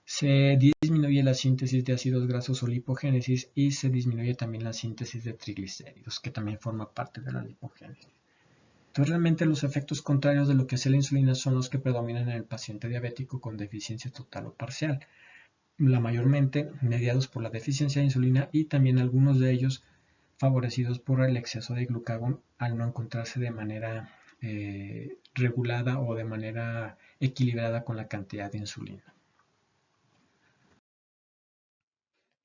se disminuye la síntesis de ácidos grasos o lipogénesis y se disminuye también la síntesis de triglicéridos, que también forma parte de la lipogénesis. Entonces, realmente los efectos contrarios de lo que hace la insulina son los que predominan en el paciente diabético con deficiencia total o parcial, la mayormente mediados por la deficiencia de insulina y también algunos de ellos favorecidos por el exceso de glucagón al no encontrarse de manera regulada o de manera equilibrada con la cantidad de insulina.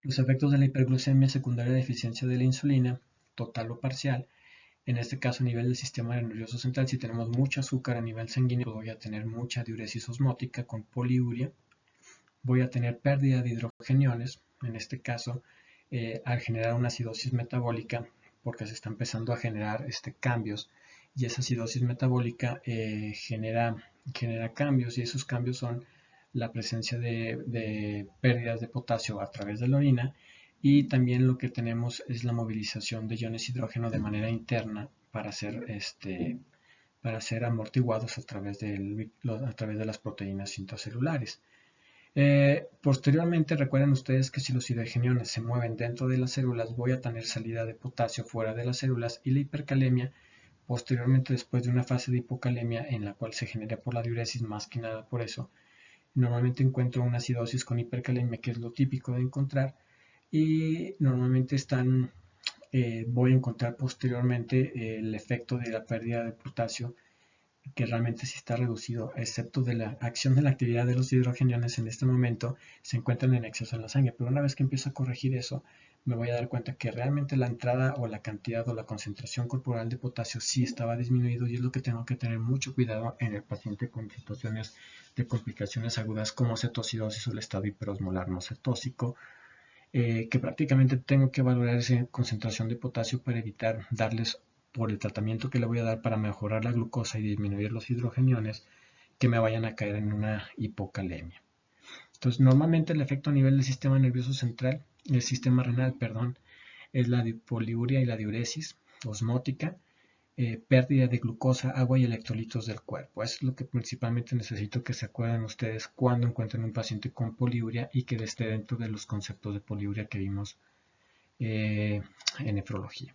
Los efectos de la hiperglucemia secundaria a deficiencia de la insulina, total o parcial, en este caso a nivel del sistema nervioso central, si tenemos mucho azúcar a nivel sanguíneo, voy a tener mucha diuresis osmótica con poliuria, voy a tener pérdida de hidrogeniones, en este caso al generar una acidosis metabólica, porque se está empezando a generar cambios, y esa acidosis metabólica genera cambios, y esos cambios son la presencia de pérdidas de potasio a través de la orina, y también lo que tenemos es la movilización de iones hidrógeno de manera interna para ser amortiguados a través de las proteínas intracelulares. Posteriormente, recuerden ustedes que si los hidrogeniones se mueven dentro de las células, voy a tener salida de potasio fuera de las células, y la hipercalemia, posteriormente después de una fase de hipocalemia en la cual se genera por la diuresis, más que nada por eso, normalmente encuentro una acidosis con hipercalemia, que es lo típico de encontrar, y normalmente voy a encontrar posteriormente el efecto de la pérdida de potasio, que realmente sí está reducido, excepto de la acción de la actividad de los hidrogeniones en este momento, se encuentran en exceso en la sangre. Pero una vez que empiezo a corregir eso, me voy a dar cuenta que realmente la entrada o la cantidad o la concentración corporal de potasio sí estaba disminuido, y es lo que tengo que tener mucho cuidado en el paciente con situaciones de complicaciones agudas como cetocidosis o el estado hiperosmolar no cetósico, que prácticamente tengo que valorar esa concentración de potasio para evitar darles, por el tratamiento que le voy a dar para mejorar la glucosa y disminuir los hidrogeniones, que me vayan a caer en una hipocalemia. Entonces, normalmente el efecto a nivel del sistema nervioso central, el sistema renal, perdón, es la poliuria y la diuresis osmótica, pérdida de glucosa, agua y electrolitos del cuerpo. Eso es lo que principalmente necesito que se acuerden ustedes cuando encuentren un paciente con poliuria y que esté dentro de los conceptos de poliuria que vimos en nefrología.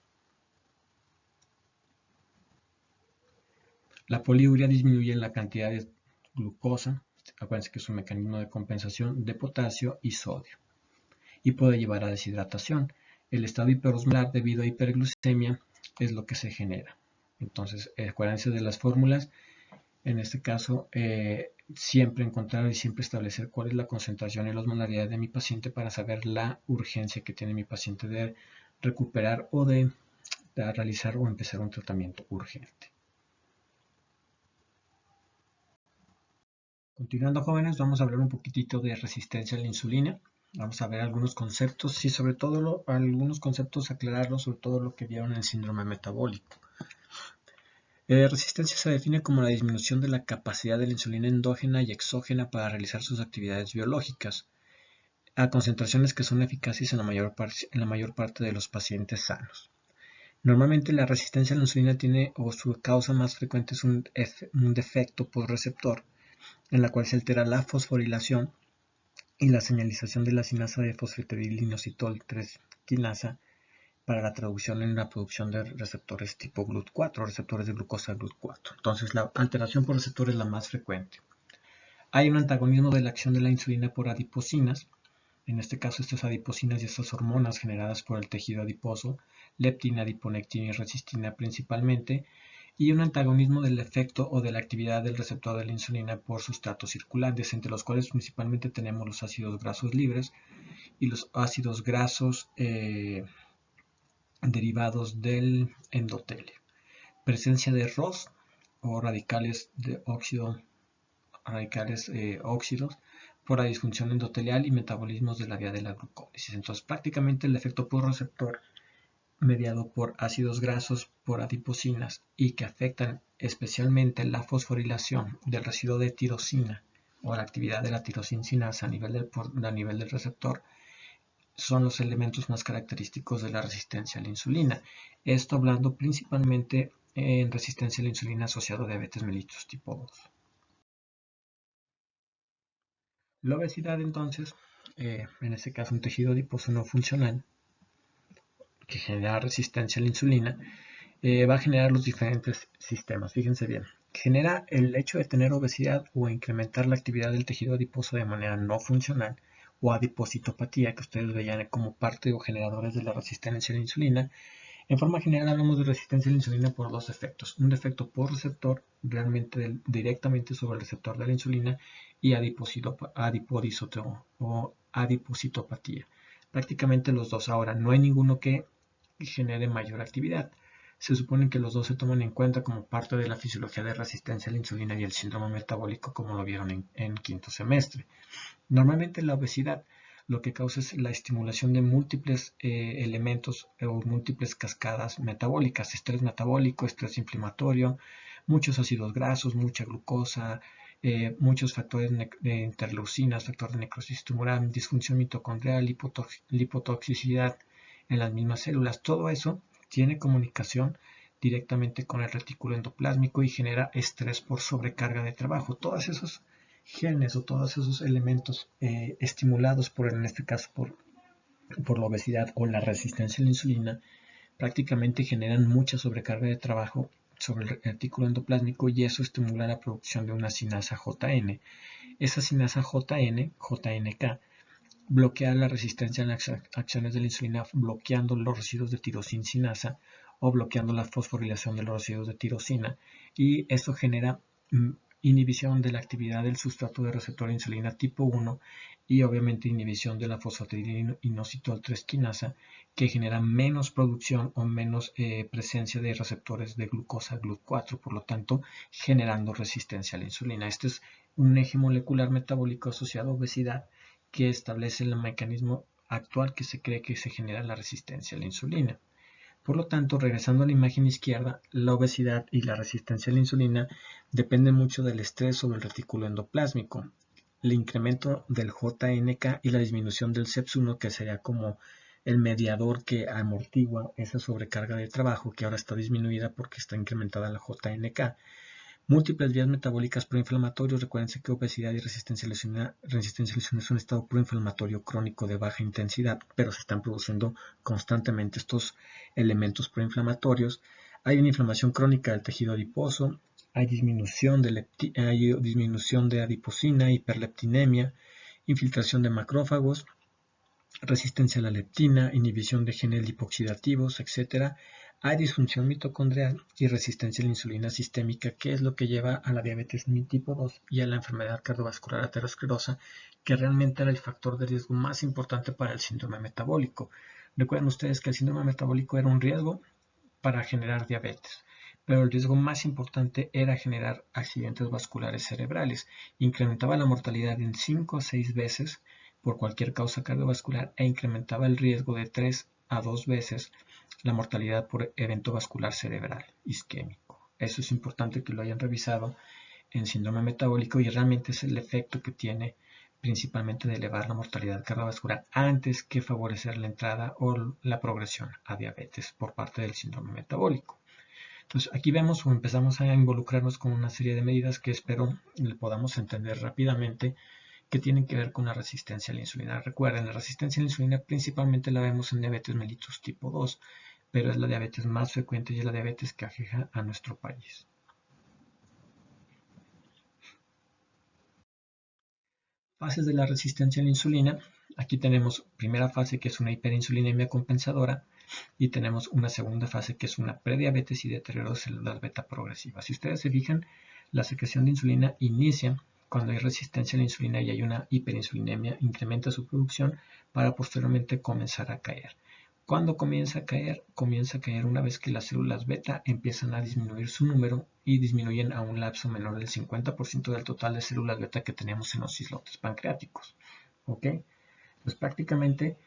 La poliuria disminuye la cantidad de glucosa, acuérdense que es un mecanismo de compensación de potasio y sodio, y puede llevar a deshidratación. El estado hiperosmolar debido a hiperglucemia es lo que se genera. Entonces, acuérdense de las fórmulas. En este caso, siempre encontrar y siempre establecer cuál es la concentración y la osmolaridad de mi paciente para saber la urgencia que tiene mi paciente de recuperar o de realizar o empezar un tratamiento urgente. Continuando, jóvenes, vamos a hablar un poquitito de resistencia a la insulina. Vamos a ver algunos conceptos y sobre todo algunos conceptos aclararlos, sobre todo lo que vieron en el síndrome metabólico. Resistencia se define como la disminución de la capacidad de la insulina endógena y exógena para realizar sus actividades biológicas a concentraciones que son eficaces en la mayor parte de los pacientes sanos. Normalmente la resistencia a la insulina tiene o su causa más frecuente es un defecto postreceptor en la cual se altera la fosforilación y la señalización de la sinasa de fosfatidilinositol 3 quinasa para la traducción en la producción de receptores tipo GLUT4, receptores de glucosa GLUT4. Entonces la alteración por receptor es la más frecuente. Hay un antagonismo de la acción de la insulina por adiposinas. En este caso, estas adiposinas y estas hormonas generadas por el tejido adiposo, leptina, adiponectina y resistina principalmente, y un antagonismo del efecto o de la actividad del receptor de la insulina por sustratos circulantes, entre los cuales principalmente tenemos los ácidos grasos libres y los ácidos grasos derivados del endotelio. Presencia de ROS o radicales de óxidos por la disfunción endotelial y metabolismos de la vía de la glucólisis. Entonces, prácticamente el efecto por receptor mediado por ácidos grasos por adiposinas y que afectan especialmente la fosforilación del residuo de tirosina o la actividad de la tirosincinasa a nivel del receptor son los elementos más característicos de la resistencia a la insulina. Esto hablando principalmente en resistencia a la insulina asociada a diabetes mellitus tipo 2. La obesidad entonces, en este caso un tejido adiposo no funcional que genera resistencia a la insulina, va a generar los diferentes sistemas. Fíjense bien, genera el hecho de tener obesidad o incrementar la actividad del tejido adiposo de manera no funcional o adipositopatía, que ustedes veían como parte o generadores de la resistencia a la insulina. En forma general hablamos de resistencia a la insulina por dos efectos. Un defecto por receptor, realmente directamente sobre el receptor de la insulina, y adipositopatía. Prácticamente los dos. Ahora, no hay ninguno que genere mayor actividad. Se supone que los dos se toman en cuenta como parte de la fisiología de resistencia a la insulina y el síndrome metabólico, como lo vieron en quinto semestre. Normalmente la obesidad lo que causa es la estimulación de múltiples elementos o múltiples cascadas metabólicas, estrés metabólico, estrés inflamatorio, muchos ácidos grasos, mucha glucosa, muchos factores de interleucinas, factor de necrosis tumoral, disfunción mitocondrial, lipotoxicidad en las mismas células. Todo eso tiene comunicación directamente con el retículo endoplásmico y genera estrés por sobrecarga de trabajo. Todos esos genes o todos esos elementos estimulados en este caso por la obesidad o la resistencia a la insulina prácticamente generan mucha sobrecarga de trabajo sobre el retículo endoplásmico y eso estimula la producción de una sinasa JN. Esa sinasa JNK, bloquea la resistencia a las acciones de la insulina bloqueando los residuos de tirosincinasa o bloqueando la fosforilación de los residuos de tirosina, y esto genera inhibición de la actividad del sustrato de receptor de insulina tipo 1 y obviamente inhibición de la fosfatidilinositol 3 quinasa, que genera menos producción o menos presencia de receptores de glucosa GLUT4, por lo tanto generando resistencia a la insulina. Este es un eje molecular metabólico asociado a obesidad que establece el mecanismo actual que se cree que se genera la resistencia a la insulina. Por lo tanto, regresando a la imagen izquierda, la obesidad y la resistencia a la insulina dependen mucho del estrés sobre el retículo endoplásmico, el incremento del JNK y la disminución del CEPS1, que sería como el mediador que amortigua esa sobrecarga de trabajo que ahora está disminuida porque está incrementada la JNK. Múltiples vías metabólicas proinflamatorios. Recuérdense que obesidad y resistencia a la insulina es un estado proinflamatorio crónico de baja intensidad, pero se están produciendo constantemente estos elementos proinflamatorios. Hay una inflamación crónica del tejido adiposo, hay disminución de adiposina, hiperleptinemia, infiltración de macrófagos, resistencia a la leptina, inhibición de genes lipoxidativos, etc. Hay disfunción mitocondrial y resistencia a la insulina sistémica, que es lo que lleva a la diabetes tipo 2 y a la enfermedad cardiovascular aterosclerosa, que realmente era el factor de riesgo más importante para el síndrome metabólico. Recuerden ustedes que el síndrome metabólico era un riesgo para generar diabetes, pero el riesgo más importante era generar accidentes vasculares cerebrales. Incrementaba la mortalidad en 5 a 6 veces por cualquier causa cardiovascular e incrementaba el riesgo de 3 a 2 veces la mortalidad por evento vascular cerebral isquémico. Eso es importante que lo hayan revisado en síndrome metabólico y realmente es el efecto que tiene principalmente de elevar la mortalidad cardiovascular antes que favorecer la entrada o la progresión a diabetes por parte del síndrome metabólico. Entonces aquí vemos o empezamos a involucrarnos con una serie de medidas que espero le podamos entender rápidamente, que tienen que ver con la resistencia a la insulina. Recuerden, la resistencia a la insulina principalmente la vemos en diabetes mellitus tipo 2, pero es la diabetes más frecuente y es la diabetes que aqueja a nuestro país. Fases de la resistencia a la insulina. Aquí tenemos primera fase, que es una hiperinsulinemia compensadora, y tenemos una segunda fase, que es una prediabetes y deterioro de células beta progresivas. Si ustedes se fijan, la secreción de insulina inicia cuando hay resistencia a la insulina y hay una hiperinsulinemia, incrementa su producción para posteriormente comenzar a caer. Cuando comienza a caer una vez que las células beta empiezan a disminuir su número y disminuyen a un lapso menor del 50% del total de células beta que tenemos en los islotes pancreáticos. ¿Ok? Pues prácticamente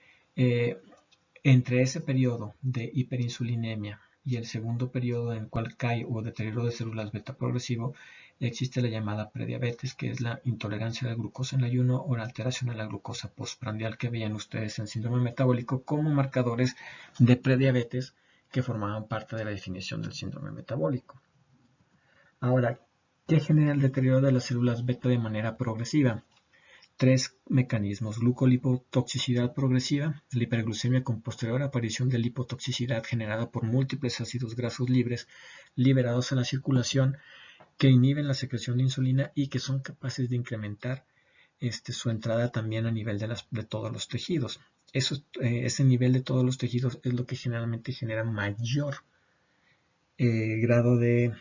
entre ese periodo de hiperinsulinemia y el segundo periodo en el cual cae o deterioro de células beta progresivo, existe la llamada prediabetes, que es la intolerancia a la glucosa en ayuno o la alteración a la glucosa postprandial que veían ustedes en síndrome metabólico como marcadores de prediabetes que formaban parte de la definición del síndrome metabólico. Ahora, ¿qué genera el deterioro de las células beta de manera progresiva? Tres mecanismos: glucolipotoxicidad progresiva, la hiperglucemia con posterior aparición de lipotoxicidad generada por múltiples ácidos grasos libres liberados a la circulación que inhiben la secreción de insulina y que son capaces de incrementar su entrada también a nivel de todos los tejidos. Ese nivel de todos los tejidos es lo que generalmente genera mayor grado de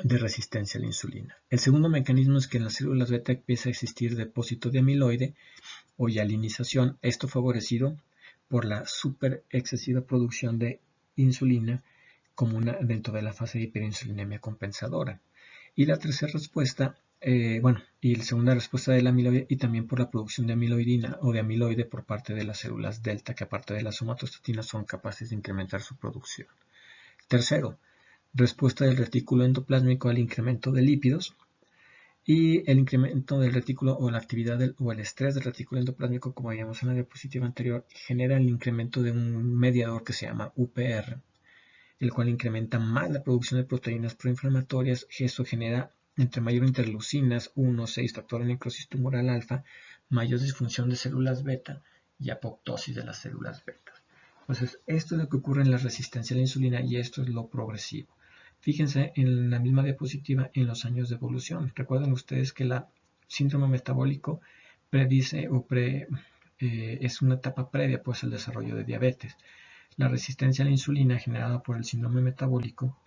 resistencia a la insulina. El segundo mecanismo es que en las células beta empieza a existir depósito de amiloide o hialinización, esto favorecido por la super excesiva producción de insulina como dentro de la fase de hiperinsulinemia compensadora. Y la tercera respuesta, y la segunda respuesta del amiloide, y también por la producción de amiloidina o de amiloide por parte de las células delta, que aparte de la somatostatina son capaces de incrementar su producción. Tercero, respuesta del retículo endoplásmico al incremento de lípidos, y el incremento del retículo o la actividad o el estrés del retículo endoplásmico, como veíamos en la diapositiva anterior, genera el incremento de un mediador que se llama UPR, el cual incrementa más la producción de proteínas proinflamatorias. Esto genera, entre mayor interleucinas 1, 6, factor de necrosis tumoral alfa, mayor disfunción de células beta y apoptosis de las células beta. Entonces, esto es lo que ocurre en la resistencia a la insulina y esto es lo progresivo. Fíjense en la misma diapositiva en los años de evolución. Recuerden ustedes que el síndrome metabólico predice es una etapa previa pues al desarrollo de diabetes. La resistencia a la insulina generada por el síndrome metabólico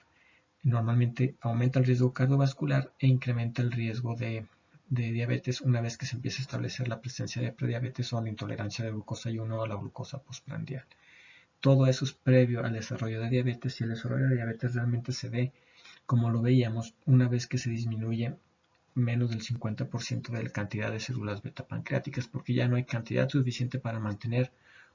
normalmente aumenta el riesgo cardiovascular e incrementa el riesgo de diabetes una vez que se empieza a establecer la presencia de prediabetes o la intolerancia de glucosa 1 o la glucosa postprandial. Todo eso es previo al desarrollo de diabetes y el desarrollo de diabetes realmente se ve, como lo veíamos, una vez que se disminuye menos del 50% de la cantidad de células beta pancreáticas, porque ya no hay cantidad suficiente para mantener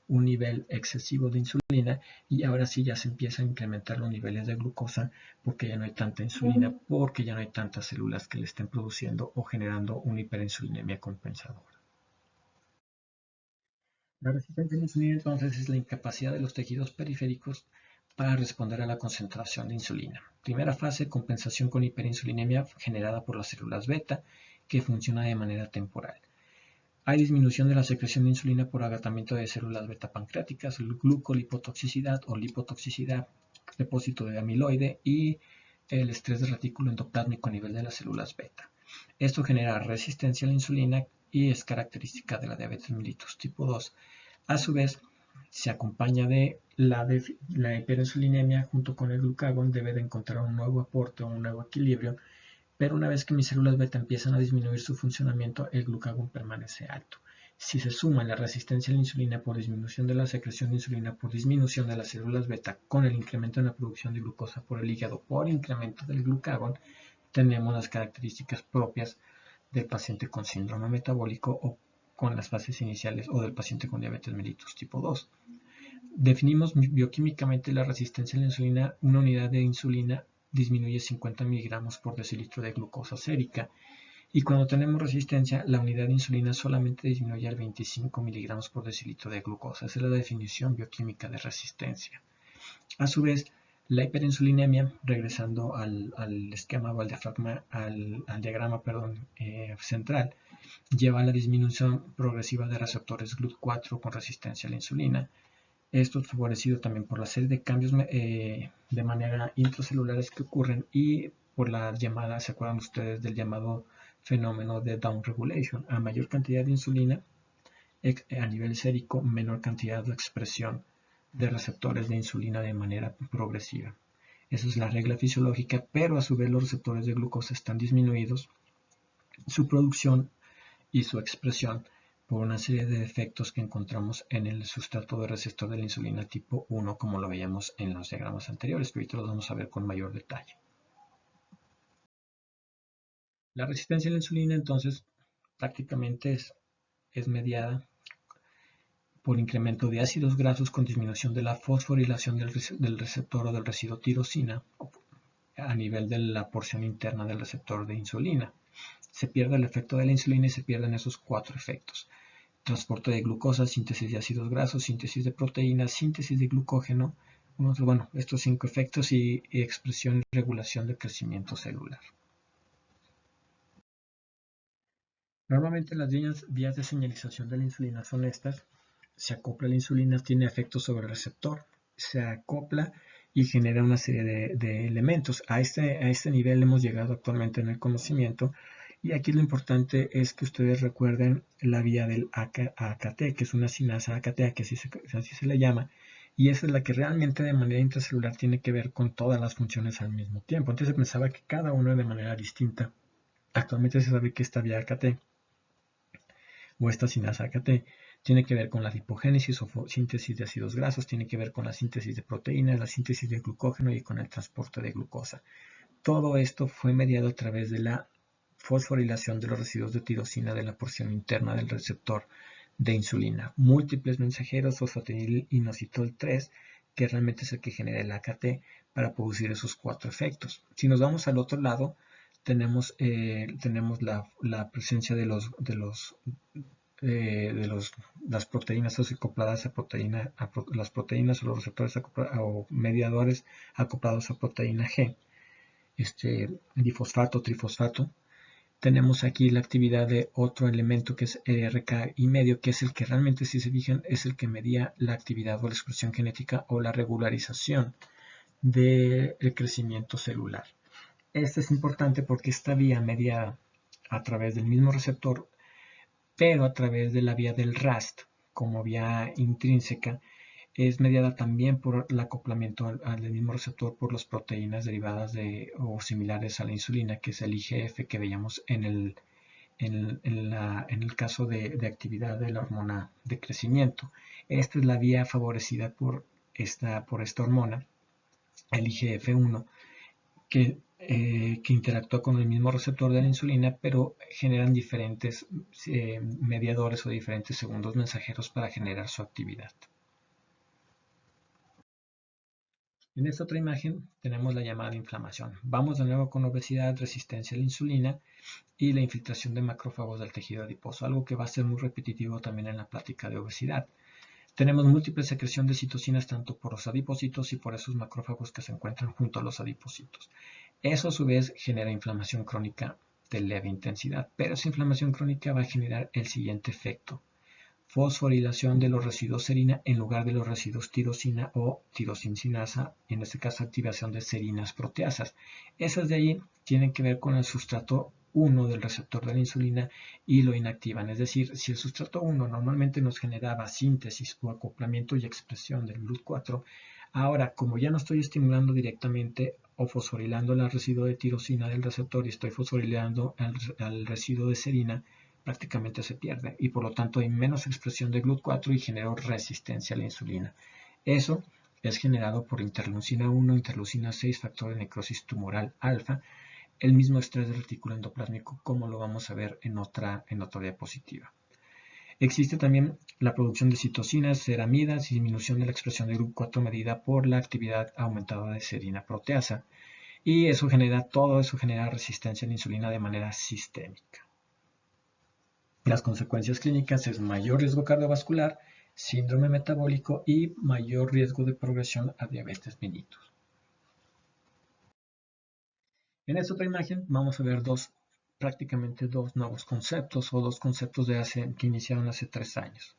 un nivel excesivo de insulina y ahora sí ya se empiezan a incrementar los niveles de glucosa porque ya no hay tanta insulina, porque ya no hay tantas células que le estén produciendo o generando una hiperinsulinemia compensadora. La resistencia a la insulina entonces es la incapacidad de los tejidos periféricos para responder a la concentración de insulina. Primera fase, compensación con hiperinsulinemia generada por las células beta, que funciona de manera temporal. Hay disminución de la secreción de insulina por agotamiento de células beta pancreáticas, glucolipotoxicidad o lipotoxicidad, depósito de amiloide y el estrés del retículo endoplásmico a nivel de las células beta. Esto genera resistencia a la insulina y es característica de la diabetes mellitus tipo 2. A su vez, se acompaña de La hiperinsulinemia junto con el glucagón debe de encontrar un nuevo aporte o un nuevo equilibrio, pero una vez que mis células beta empiezan a disminuir su funcionamiento, el glucagón permanece alto. Si se suma la resistencia a la insulina por disminución de la secreción de insulina por disminución de las células beta con el incremento en la producción de glucosa por el hígado por incremento del glucagón, tenemos las características propias del paciente con síndrome metabólico o con las fases iniciales o del paciente con diabetes mellitus tipo 2. Definimos bioquímicamente la resistencia a la insulina. Una unidad de insulina disminuye 50 miligramos por decilitro de glucosa sérica, y cuando tenemos resistencia, la unidad de insulina solamente disminuye al 25 miligramos por decilitro de glucosa. Esa es la definición bioquímica de resistencia. A su vez, la hiperinsulinemia, regresando al esquema o al diagrama central, lleva a la disminución progresiva de receptores GLUT4 con resistencia a la insulina. Esto es favorecido también por la serie de cambios de manera intracelulares que ocurren y por la llamada, ¿se acuerdan ustedes del llamado fenómeno de downregulation? A mayor cantidad de insulina a nivel sérico, menor cantidad de expresión de receptores de insulina de manera progresiva. Esa es la regla fisiológica, pero a su vez los receptores de glucosa están disminuidos, su producción y su expresión, por una serie de defectos que encontramos en el sustrato de receptor de la insulina tipo 1, como lo veíamos en los diagramas anteriores, que ahorita los vamos a ver con mayor detalle. La resistencia a la insulina, entonces, prácticamente es mediada por incremento de ácidos grasos con disminución de la fosforilación del receptor o del residuo tirosina a nivel de la porción interna del receptor de insulina. Se pierde el efecto de la insulina y se pierden esos 4 efectos: transporte de glucosa, síntesis de ácidos grasos, síntesis de proteínas, síntesis de glucógeno, bueno, estos 5 efectos, y expresión y regulación del crecimiento celular. Normalmente las vías de señalización de la insulina son estas. Se acopla la insulina, tiene efectos sobre el receptor, se acopla y genera una serie de elementos. A este nivel hemos llegado actualmente en el conocimiento, y aquí lo importante es que ustedes recuerden la vía del AKT, que es una sinasa AKT, que así se le llama, y esa es la que realmente de manera intracelular tiene que ver con todas las funciones al mismo tiempo. Antes se pensaba que cada uno de manera distinta. Actualmente se sabe que esta vía AKT o esta sinasa AKT tiene que ver con la lipogénesis o síntesis de ácidos grasos, tiene que ver con la síntesis de proteínas, la síntesis de glucógeno y con el transporte de glucosa. Todo esto fue mediado a través de la fosforilación de los residuos de tirosina de la porción interna del receptor de insulina. Múltiples mensajeros fosfatidilinositol 3, que realmente es el que genera el AKT para producir esos 4 efectos. Si nos vamos al otro lado, tenemos la presencia de las proteínas acopladas las proteínas o los receptores o mediadores acoplados a proteína G, difosfato, trifosfato. Tenemos aquí la actividad de otro elemento que es RK y medio, que es el que realmente, si se fijan, es el que medía la actividad o la expresión genética o la regularización del crecimiento celular. Esto es importante porque esta vía media a través del mismo receptor, pero a través de la vía del RAST como vía intrínseca, es mediada también por el acoplamiento al mismo receptor por las proteínas derivadas o similares a la insulina, que es el IGF que veíamos en el caso de actividad de la hormona de crecimiento. Esta es la vía favorecida por esta hormona, el IGF-1, que interactúa con el mismo receptor de la insulina, pero generan diferentes mediadores o diferentes segundos mensajeros para generar su actividad. En esta otra imagen tenemos la llamada inflamación. Vamos de nuevo con obesidad, resistencia a la insulina y la infiltración de macrófagos del tejido adiposo, algo que va a ser muy repetitivo también en la plática de obesidad. Tenemos múltiple secreción de citocinas tanto por los adipocitos y por esos macrófagos que se encuentran junto a los adipocitos. Eso a su vez genera inflamación crónica de leve intensidad, pero esa inflamación crónica va a generar el siguiente efecto: fosforilación de los residuos serina en lugar de los residuos tirosina o tirosincinasa, en este caso activación de serinas proteasas. Esas de ahí tienen que ver con el sustrato 1 del receptor de la insulina y lo inactivan. Es decir, si el sustrato 1 normalmente nos generaba síntesis o acoplamiento y expresión del GLUT4, ahora como ya no estoy estimulando directamente o fosforilando el residuo de tirosina del receptor y estoy fosforilando al residuo de serina, prácticamente se pierde y por lo tanto hay menos expresión de GLUT4 y genero resistencia a la insulina. Eso es generado por interleucina 1, interleucina 6, factor de necrosis tumoral alfa, el mismo estrés del retículo endoplásmico como lo vamos a ver en otra diapositiva. Existe también la producción de citocinas, ceramidas y disminución de la expresión de GLUT4 medida por la actividad aumentada de serina proteasa y todo eso genera resistencia a la insulina de manera sistémica. Las consecuencias clínicas es mayor riesgo cardiovascular, síndrome metabólico y mayor riesgo de progresión a diabetes mellitus. En esta otra imagen vamos a ver prácticamente dos nuevos conceptos o dos conceptos que iniciaron hace 3 años.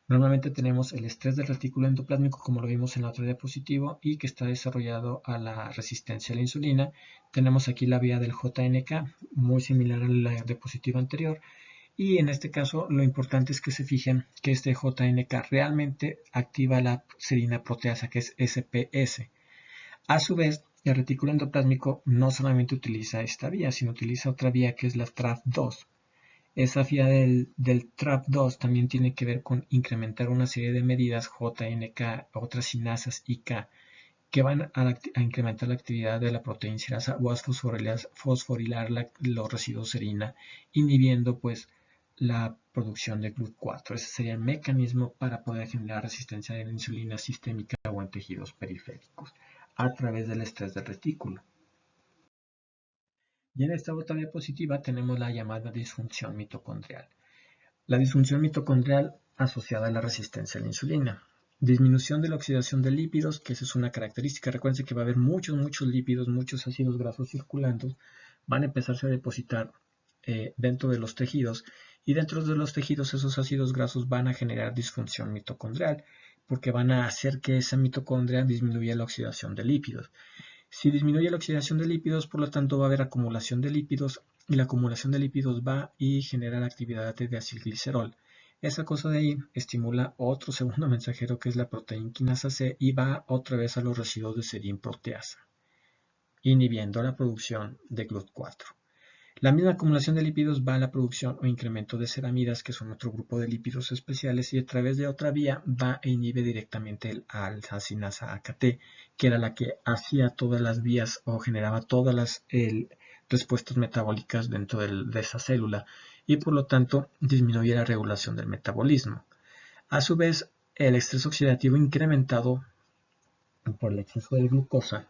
Normalmente tenemos el estrés del retículo endoplásmico como lo vimos en la otra diapositiva y que está desarrollado a la resistencia a la insulina. Tenemos aquí la vía del JNK, muy similar a la diapositiva anterior. Y en este caso lo importante es que se fijen que este JNK realmente activa la serina proteasa que es SPS. A su vez, el retículo endoplásmico no solamente utiliza esta vía, sino utiliza otra vía que es la TRAP2. Esa vía del TRAP2 también tiene que ver con incrementar una serie de medidas JNK, otras sinasas IK, que van a incrementar la actividad de la proteína serasa o a fosforilar los residuos serina, inhibiendo pues la producción de GLUT4. Ese sería el mecanismo para poder generar resistencia de la insulina sistémica o en tejidos periféricos a través del estrés del retículo. Y en esta otra diapositiva tenemos la llamada disfunción mitocondrial. La disfunción mitocondrial asociada a la resistencia a la insulina. Disminución de la oxidación de lípidos, que esa es una característica. Recuerden que va a haber muchos lípidos, muchos ácidos grasos circulando. Van a empezarse a depositar dentro de los tejidos y dentro de los tejidos esos ácidos grasos van a generar disfunción mitocondrial porque van a hacer que esa mitocondria disminuya la oxidación de lípidos. Si disminuye la oxidación de lípidos, por lo tanto va a haber acumulación de lípidos y la acumulación de lípidos va y genera la actividad de acilglicerol. Esa cosa de ahí estimula otro segundo mensajero que es la proteína quinasa C y va otra vez a los residuos de serin proteasa, inhibiendo la producción de GLUT4. La misma acumulación de lípidos va a la producción o incremento de ceramidas, que son otro grupo de lípidos especiales, y a través de otra vía va e inhibe directamente el alfa-sinasa AKT, que era la que hacía todas las vías o generaba todas las respuestas metabólicas dentro de esa célula, y por lo tanto disminuye la regulación del metabolismo. A su vez, el estrés oxidativo incrementado por el exceso de glucosa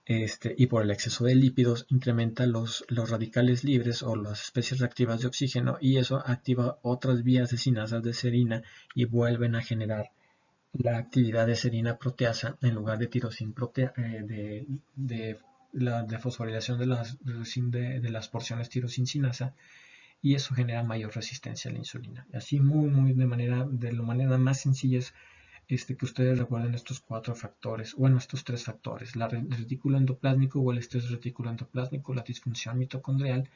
y por el exceso de lípidos incrementa los radicales libres o las especies reactivas de oxígeno y eso activa otras vías de sinasas de serina y vuelven a generar la actividad de serina proteasa en lugar de tirosin de la fosforilación de las porciones tirosin sinasa y eso genera mayor resistencia a la insulina. Así de la manera más sencilla es que ustedes recuerden estos 4 factores, bueno, estos 3 factores, el retículo endoplásmico o el estrés reticulo endoplásmico, la disfunción mitocondrial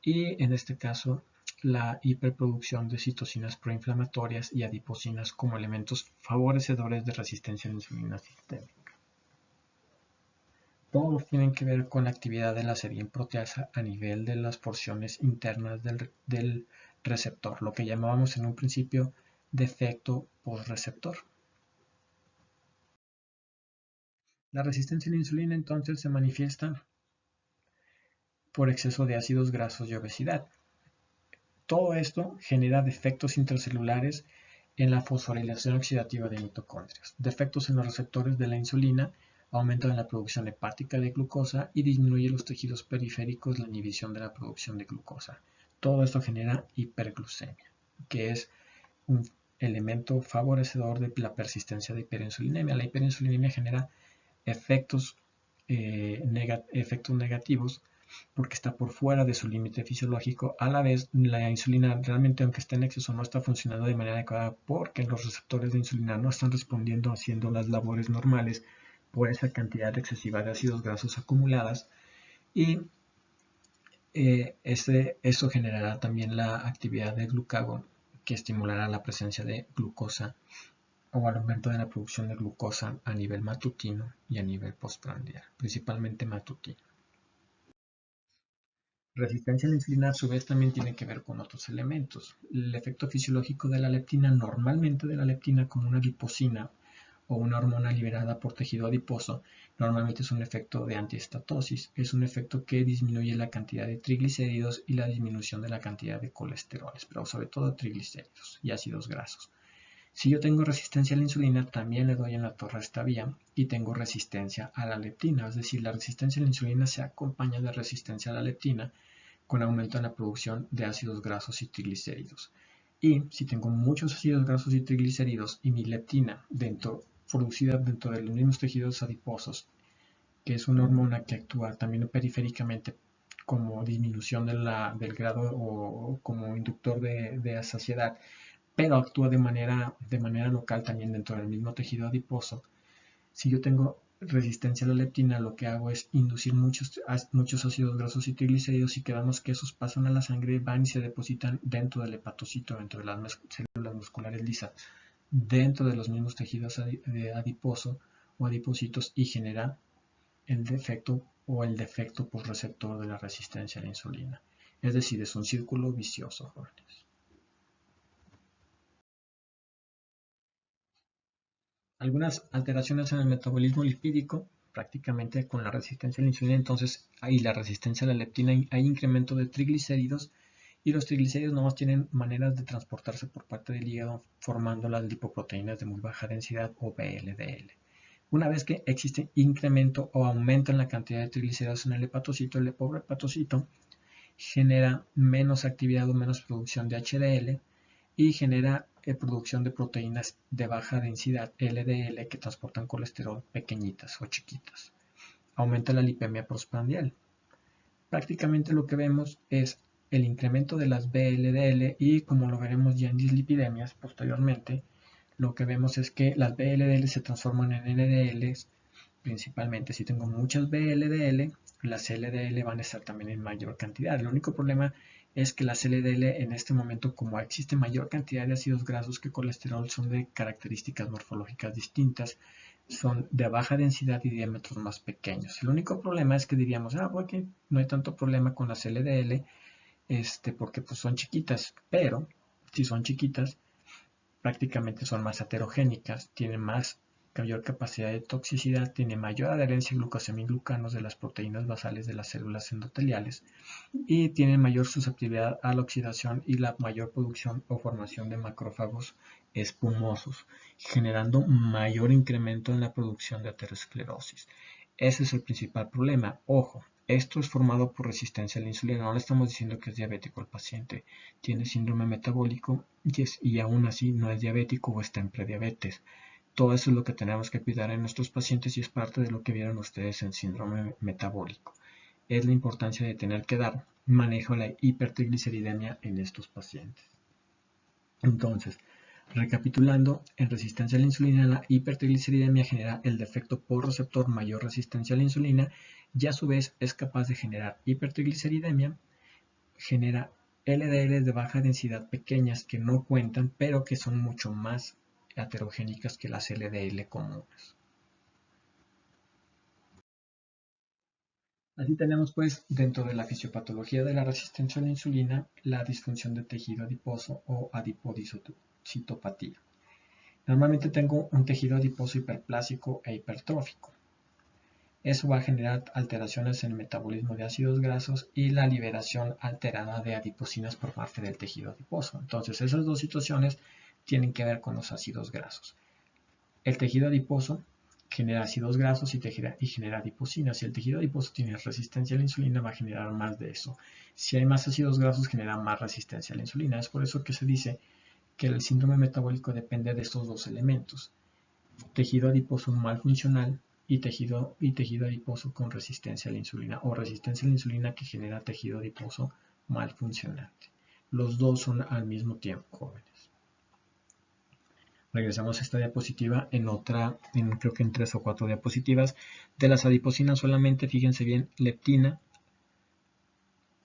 y en este caso la hiperproducción de citocinas proinflamatorias y adipocinas como elementos favorecedores de resistencia a la insulina sistémica. Todos tienen que ver con la actividad de la serina proteasa a nivel de las porciones internas del receptor, lo que llamábamos en un principio de efecto postreceptor. La resistencia a la insulina entonces se manifiesta por exceso de ácidos grasos y obesidad. Todo esto genera defectos intracelulares en la fosforilación oxidativa de mitocondrias, defectos en los receptores de la insulina, aumento en la producción hepática de glucosa y disminuye los tejidos periféricos la inhibición de la producción de glucosa. Todo esto genera hiperglucemia, que es un elemento favorecedor de la persistencia de hiperinsulinemia. La hiperinsulinemia genera efectos negativos porque está por fuera de su límite fisiológico. A la vez, la insulina realmente, aunque esté en exceso, no está funcionando de manera adecuada porque los receptores de insulina no están respondiendo haciendo las labores normales por esa cantidad excesiva de ácidos grasos acumuladas y Esto generará también la actividad de glucagón, que estimulará la presencia de glucosa o al aumento de la producción de glucosa a nivel matutino y a nivel postprandial, principalmente matutino. Resistencia a la insulina a su vez también tiene que ver con otros elementos. El efecto fisiológico de la leptina, normalmente de la leptina como una adiposina o una hormona liberada por tejido adiposo, normalmente es un efecto de antiestatosis. Es un efecto que disminuye la cantidad de triglicéridos y la disminución de la cantidad de colesteroles, pero sobre todo triglicéridos y ácidos grasos. Si yo tengo resistencia a la insulina, también le doy en la torre a esta vía y tengo resistencia a la leptina, es decir, la resistencia a la insulina se acompaña de resistencia a la leptina con aumento en la producción de ácidos grasos y triglicéridos. Y si tengo muchos ácidos grasos y triglicéridos y mi leptina producida dentro de los mismos tejidos adiposos, que es una hormona que actúa también periféricamente como disminución del grado o como inductor de saciedad, pero actúa de manera local también dentro del mismo tejido adiposo. Si yo tengo resistencia a la leptina, lo que hago es inducir muchos ácidos grasos y triglicéridos y quedamos que esos pasan a la sangre, van y se depositan dentro del hepatocito, dentro de las células musculares lisas, dentro de los mismos tejidos adiposo o adipocitos y genera el defecto o el defecto postreceptor de la resistencia a la insulina. Es decir, es un círculo vicioso, jóvenes. Algunas alteraciones en el metabolismo lipídico, prácticamente con la resistencia a la insulina, entonces hay la resistencia a la leptina, hay incremento de triglicéridos y los triglicéridos nomás tienen maneras de transportarse por parte del hígado formando las lipoproteínas de muy baja densidad o VLDL. Una vez que existe incremento o aumento en la cantidad de triglicéridos en el hepatocito, el pobre hepatocito genera menos actividad o menos producción de HDL y genera producción de proteínas de baja densidad LDL que transportan colesterol pequeñitas o chiquitas. Aumenta la lipemia postprandial. Prácticamente lo que vemos es el incremento de las VLDL y como lo veremos ya en dislipidemias posteriormente, lo que vemos es que las VLDL se transforman en LDLs. Principalmente si tengo muchas VLDL, las LDL van a estar también en mayor cantidad. El único problema es que las LDL en este momento, como existe mayor cantidad de ácidos grasos que colesterol, son de características morfológicas distintas, son de baja densidad y diámetros más pequeños. El único problema es que diríamos, porque no hay tanto problema con las LDL, porque pues son chiquitas, pero si son chiquitas, prácticamente son más heterogénicas, tienen mayor capacidad de toxicidad, tiene mayor adherencia a glucosamina-glucanos de las proteínas basales de las células endoteliales y tienen mayor susceptibilidad a la oxidación y la mayor producción o formación de macrófagos espumosos, generando mayor incremento en la producción de aterosclerosis. Ese es el principal problema. Ojo, esto es formado por resistencia a la insulina. No le estamos diciendo que es diabético el paciente. Tiene síndrome metabólico y aún así no es diabético o está en prediabetes. Todo eso es lo que tenemos que cuidar en nuestros pacientes y es parte de lo que vieron ustedes en síndrome metabólico. Es la importancia de tener que dar manejo a la hipertrigliceridemia en estos pacientes. Entonces, recapitulando, en resistencia a la insulina, la hipertrigliceridemia genera el defecto por receptor mayor resistencia a la insulina y a su vez es capaz de generar hipertrigliceridemia, genera LDL de baja densidad pequeñas que no cuentan, pero que son mucho más heterogénicas que las LDL comunes. Así tenemos pues dentro de la fisiopatología de la resistencia a la insulina la disfunción de tejido adiposo o adipocitopatía. Normalmente tengo un tejido adiposo hiperplásico e hipertrófico. Eso va a generar alteraciones en el metabolismo de ácidos grasos y la liberación alterada de adipocinas por parte del tejido adiposo. Entonces esas dos situaciones tienen que ver con los ácidos grasos. El tejido adiposo genera ácidos grasos y genera adipocinas. Si el tejido adiposo tiene resistencia a la insulina, va a generar más de eso. Si hay más ácidos grasos, genera más resistencia a la insulina. Es por eso que se dice que el síndrome metabólico depende de estos dos elementos. Tejido adiposo mal funcional y tejido adiposo con resistencia a la insulina o resistencia a la insulina que genera tejido adiposo mal funcionante. Los dos son al mismo tiempo, jóvenes. Regresamos a esta diapositiva creo que en 3 o 4 diapositivas. De las adipocinas solamente, fíjense bien, leptina,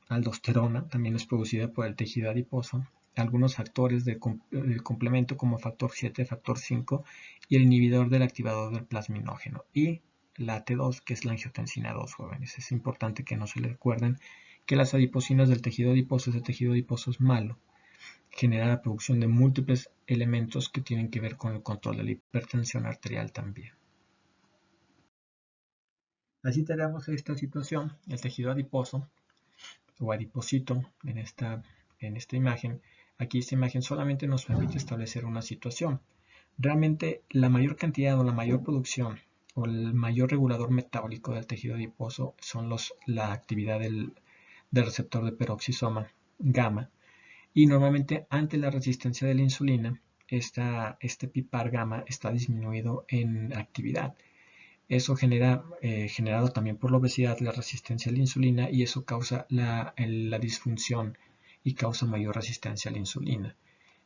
aldosterona también es producida por el tejido adiposo, algunos factores del complemento como factor 7, factor 5 y el inhibidor del activador del plasminógeno y la T2 que es la angiotensina 2, jóvenes. Es importante que no se les recuerden que las adiposinas del tejido adiposo, ese tejido adiposo es malo, genera la producción de múltiples elementos que tienen que ver con el control de la hipertensión arterial también. Así tenemos esta situación, el tejido adiposo o adiposito en esta imagen. Aquí esta imagen solamente nos permite establecer una situación. Realmente la mayor cantidad o la mayor producción o el mayor regulador metabólico del tejido adiposo son la actividad del receptor de peroxisoma gamma. Y normalmente ante la resistencia de la insulina, este PPAR gamma está disminuido en actividad. Eso genera, generado también por la obesidad, la resistencia a la insulina y eso causa la disfunción y causa mayor resistencia a la insulina.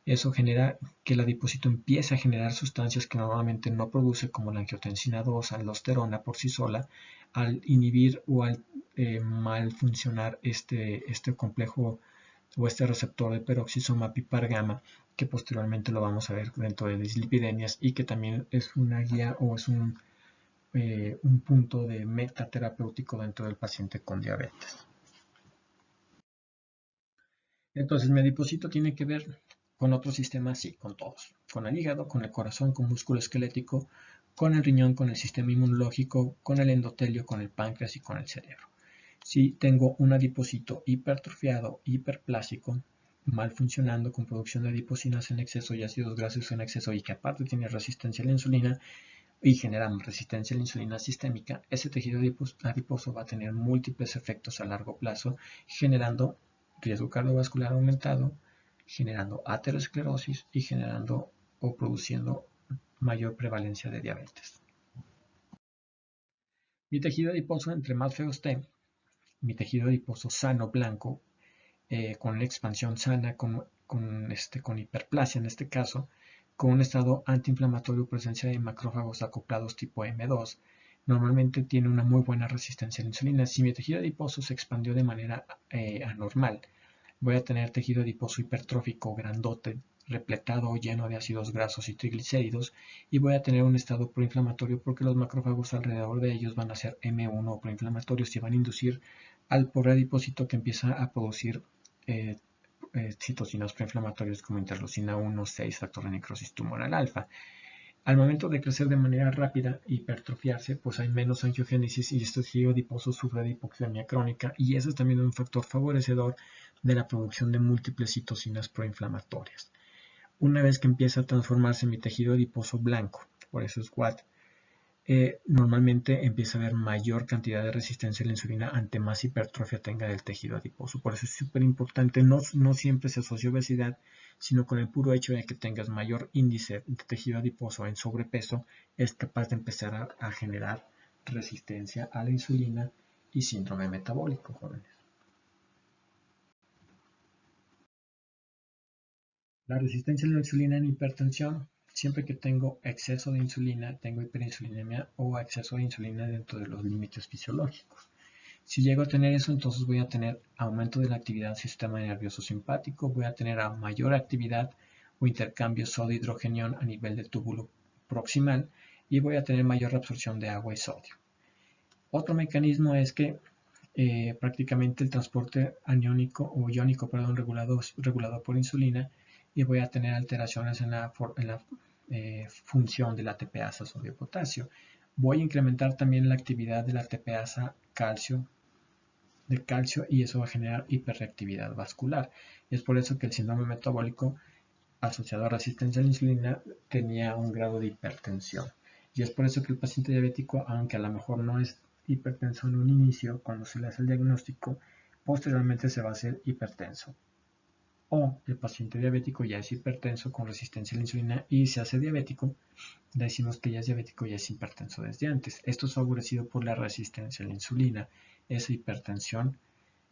Eso genera que el adipocito empiece a generar sustancias que normalmente no produce, como la angiotensina 2, aldosterona por sí sola, al inhibir o al mal funcionar este complejo o este receptor de peroxisoma PPAR gamma, que posteriormente lo vamos a ver dentro de dislipidemias y que también es una guía o es un punto de metaterapéutico dentro del paciente con diabetes. Entonces, mi adipocito tiene que ver con otros sistemas, sí, con todos. Con el hígado, con el corazón, con músculo esquelético, con el riñón, con el sistema inmunológico, con el endotelio, con el páncreas y con el cerebro. Si tengo un adipocito hipertrofiado, hiperplásico, mal funcionando, con producción de adipocinas en exceso y ácidos grasos en exceso y que aparte tiene resistencia a la insulina, y generan resistencia a la insulina sistémica, ese tejido adiposo va a tener múltiples efectos a largo plazo, generando riesgo cardiovascular aumentado, generando aterosclerosis y generando o produciendo mayor prevalencia de diabetes. Mi tejido adiposo, entre más feo esté, mi tejido adiposo sano, blanco, con una expansión sana, con hiperplasia en este caso, con un estado antiinflamatorio, presencia de macrófagos acoplados tipo M2, normalmente tiene una muy buena resistencia a la insulina. Si mi tejido adiposo se expandió de manera anormal, voy a tener tejido adiposo hipertrófico, grandote, repletado o lleno de ácidos grasos y triglicéridos, y voy a tener un estado proinflamatorio porque los macrófagos alrededor de ellos van a ser M1 o proinflamatorios y van a inducir al pobre adipocito que empieza a producir citocinas proinflamatorias como interleucina 1, 6, factor de necrosis tumoral alfa. Al momento de crecer de manera rápida e hipertrofiarse, pues hay menos angiogénesis y este tejido adiposo sufre de hipoxemia crónica y ese es también un factor favorecedor de la producción de múltiples citocinas proinflamatorias. Una vez que empieza a transformarse mi tejido adiposo blanco, por eso es WAT, normalmente empieza a haber mayor cantidad de resistencia a la insulina ante más hipertrofia tenga del tejido adiposo. Por eso es súper importante, no siempre se asocia obesidad, sino con el puro hecho de que tengas mayor índice de tejido adiposo en sobrepeso, es capaz de empezar a generar resistencia a la insulina y síndrome metabólico, jóvenes. La resistencia a la insulina en hipertensión, siempre que tengo exceso de insulina, tengo hiperinsulinemia o exceso de insulina dentro de los límites fisiológicos. Si llego a tener eso, entonces voy a tener aumento de la actividad del sistema nervioso simpático, voy a tener mayor actividad o intercambio sodio-hidrogenión a nivel del túbulo proximal y voy a tener mayor absorción de agua y sodio. Otro mecanismo es que prácticamente el transporte aniónico o iónico, regulado por insulina, y voy a tener alteraciones en la función de la ATPasa sodio-potasio. Voy a incrementar también la actividad de la ATPasa de calcio y eso va a generar hiperreactividad vascular. Y es por eso que el síndrome metabólico asociado a resistencia a la insulina tenía un grado de hipertensión. Y es por eso que el paciente diabético, aunque a lo mejor no es hipertenso en un inicio, cuando se le hace el diagnóstico, posteriormente se va a hacer hipertenso. O el paciente diabético ya es hipertenso con resistencia a la insulina y se hace diabético, decimos que ya es diabético y ya es hipertenso desde antes. Esto es favorecido por la resistencia a la insulina, esa hipertensión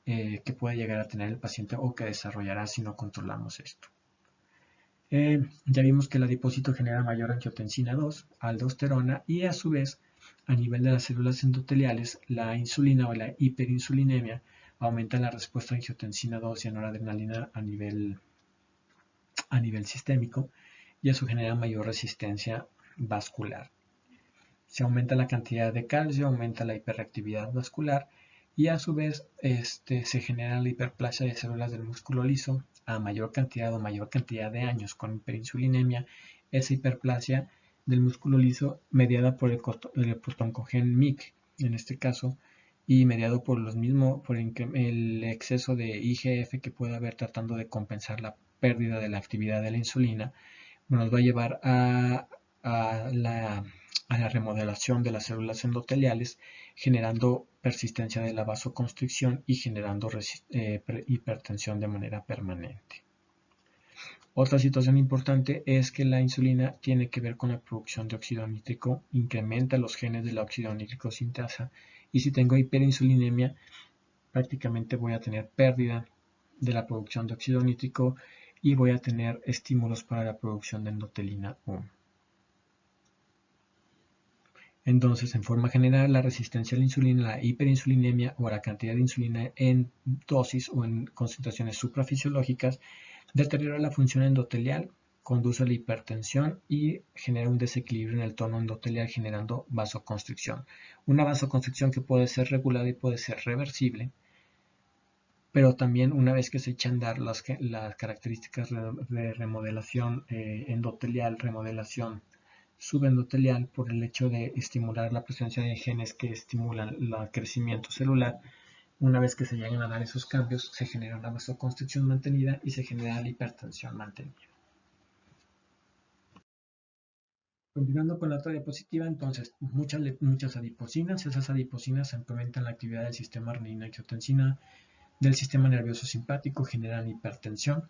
que puede llegar a tener el paciente o que desarrollará si no controlamos esto. Ya vimos que el adipocito genera mayor angiotensina 2, aldosterona y a su vez a nivel de las células endoteliales la insulina o la hiperinsulinemia aumenta la respuesta a angiotensina 2 y a noradrenalina a nivel sistémico, y eso genera mayor resistencia vascular. Se aumenta la cantidad de calcio, aumenta la hiperreactividad vascular y a su vez se genera la hiperplasia de células del músculo liso a mayor cantidad de años con hiperinsulinemia. Esa hiperplasia del músculo liso mediada por el protoncogen MYC en este caso, y mediado por el exceso de IGF que puede haber tratando de compensar la pérdida de la actividad de la insulina, nos va a llevar a la remodelación de las células endoteliales, generando persistencia de la vasoconstricción y generando hipertensión de manera permanente. Otra situación importante es que la insulina tiene que ver con la producción de óxido nítrico, incrementa los genes de la óxido nítrico sintasa, y si tengo hiperinsulinemia, prácticamente voy a tener pérdida de la producción de óxido nítrico y voy a tener estímulos para la producción de endotelina 1. Entonces, en forma general, la resistencia a la insulina, la hiperinsulinemia o a la cantidad de insulina en dosis o en concentraciones suprafisiológicas deteriora la función endotelial, conduce a la hipertensión y genera un desequilibrio en el tono endotelial generando vasoconstricción. Una vasoconstricción que puede ser regulada y puede ser reversible, pero también una vez que se echan a andar las características de remodelación endotelial, remodelación subendotelial, por el hecho de estimular la presencia de genes que estimulan el crecimiento celular, una vez que se llegan a dar esos cambios, se genera una vasoconstricción mantenida y se genera la hipertensión mantenida. Continuando con la otra diapositiva, entonces, muchas adiposinas. Esas adiposinas incrementan la actividad del sistema renina-angiotensina, del sistema nervioso simpático, generan hipertensión.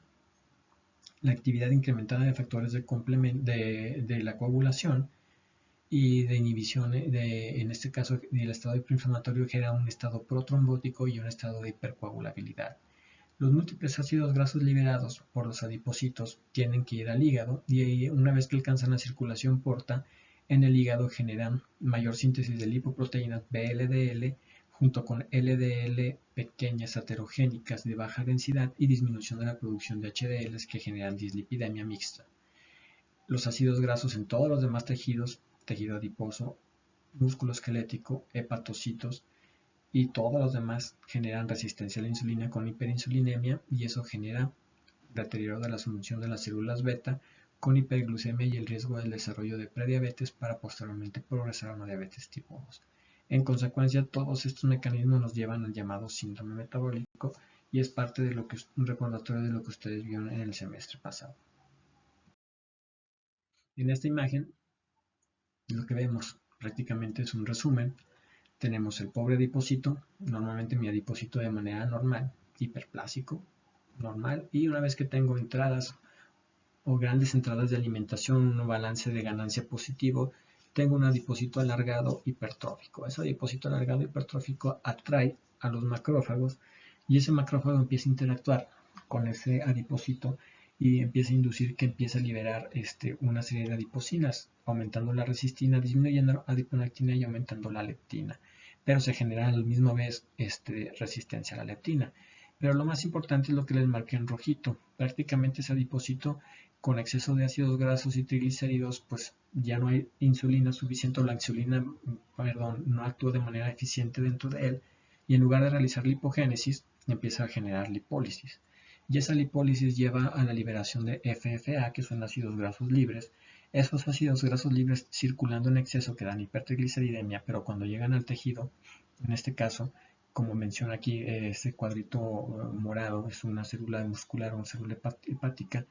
La actividad incrementada de factores de la coagulación y de inhibición, en este caso, el estado hipoinflamatorio genera un estado protrombótico y un estado de hipercoagulabilidad. Los múltiples ácidos grasos liberados por los adipocitos tienen que ir al hígado, y una vez que alcanzan la circulación porta, en el hígado generan mayor síntesis de lipoproteínas VLDL junto con LDL pequeñas heterogénicas de baja densidad y disminución de la producción de HDLs que generan dislipidemia mixta. Los ácidos grasos en todos los demás tejidos, tejido adiposo, músculo esquelético, hepatocitos y todos los demás, generan resistencia a la insulina con hiperinsulinemia, y eso genera deterioro de la función de las células beta con hiperglucemia y el riesgo del desarrollo de prediabetes para posteriormente progresar a una diabetes tipo 2. En consecuencia, todos estos mecanismos nos llevan al llamado síndrome metabólico, y es parte de un recordatorio de lo que ustedes vieron en el semestre pasado. En esta imagen, lo que vemos prácticamente es un resumen. Tenemos el pobre adipocito, normalmente mi adipocito de manera normal, hiperplásico, normal, y una vez que tengo entradas o grandes entradas de alimentación, un balance de ganancia positivo, tengo un adipocito alargado hipertrófico. Ese adipocito alargado hipertrófico atrae a los macrófagos, y ese macrófago empieza a interactuar con ese adipocito y empieza a inducir que empiece a liberar una serie de adiposinas, aumentando la resistina, disminuyendo la adiponectina y aumentando la leptina. Pero se genera a la misma vez resistencia a la leptina. Pero lo más importante es lo que les marqué en rojito. Prácticamente ese adipocito con exceso de ácidos grasos y triglicéridos, pues ya no hay insulina suficiente, o la insulina, no actúa de manera eficiente dentro de él, y en lugar de realizar lipogénesis, empieza a generar lipólisis. Y esa lipólisis lleva a la liberación de FFA, que son ácidos grasos libres. Esos ácidos grasos libres circulando en exceso que dan hipertrigliceridemia, pero cuando llegan al tejido, en este caso, como menciona aquí este cuadrito morado, es una célula muscular o una célula hepática,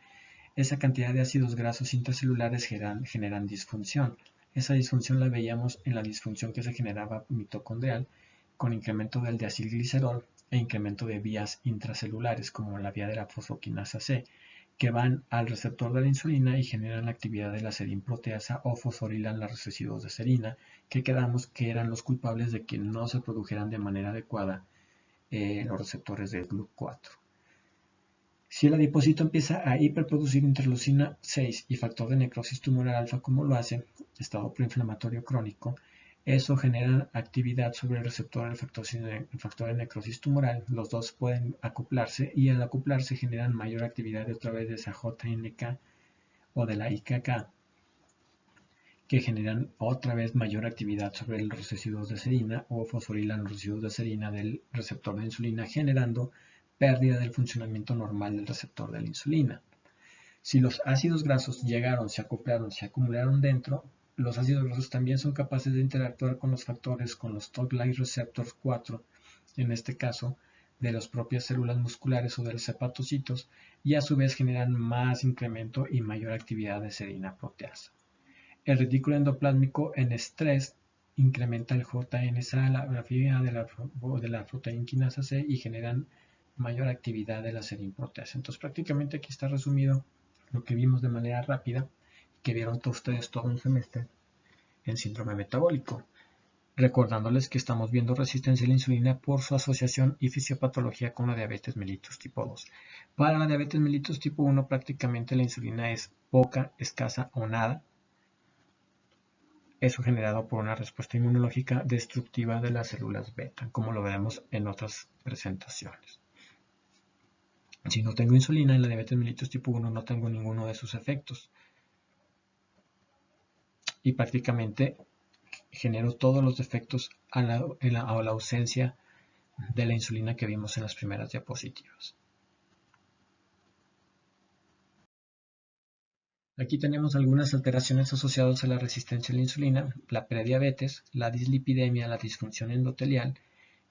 esa cantidad de ácidos grasos intracelulares generan disfunción. Esa disfunción la veíamos en la disfunción que se generaba mitocondrial, con incremento del deacilglicerol e incremento de vías intracelulares, como la vía de la fosfoquinasa C, que van al receptor de la insulina y generan la actividad de la serinproteasa o fosforilan los residuos de serina, que quedamos que eran los culpables de que no se produjeran de manera adecuada los receptores de GLUT4. Si el adipocito empieza a hiperproducir interleucina 6 y factor de necrosis tumoral alfa, como lo hace estado preinflamatorio crónico, Eso genera actividad sobre el receptor del factor de necrosis tumoral. Los dos pueden acoplarse y al acoplarse generan mayor actividad a través de esa JNK o de la IKK, que generan otra vez mayor actividad sobre los residuos de serina o fosforilan los residuos de serina del receptor de insulina, generando pérdida del funcionamiento normal del receptor de la insulina. Si los ácidos grasos llegaron, se acoplaron, se acumularon dentro, los ácidos grasos también son capaces de interactuar con los factores, con los Toll-like receptors 4, en este caso, de las propias células musculares o de los hepatocitos, y a su vez generan más incremento y mayor actividad de serina proteasa. El retículo endoplásmico en estrés incrementa el JNSA, la fibra de la proteína quinasa C, y generan mayor actividad de la serinproteasa. Entonces prácticamente aquí está resumido lo que vimos de manera rápida, que vieron ustedes todo un semestre en síndrome metabólico. Recordándoles que estamos viendo resistencia a la insulina por su asociación y fisiopatología con la diabetes mellitus tipo 2. Para la diabetes mellitus tipo 1 prácticamente la insulina es poca, escasa o nada. Eso generado por una respuesta inmunológica destructiva de las células beta, como lo veremos en otras presentaciones. Si no tengo insulina en la diabetes mellitus tipo 1 no tengo ninguno de sus efectos. Y prácticamente genero todos los defectos a la ausencia de la insulina que vimos en las primeras diapositivas. Aquí tenemos algunas alteraciones asociadas a la resistencia a la insulina, la prediabetes, la dislipidemia, la disfunción endotelial,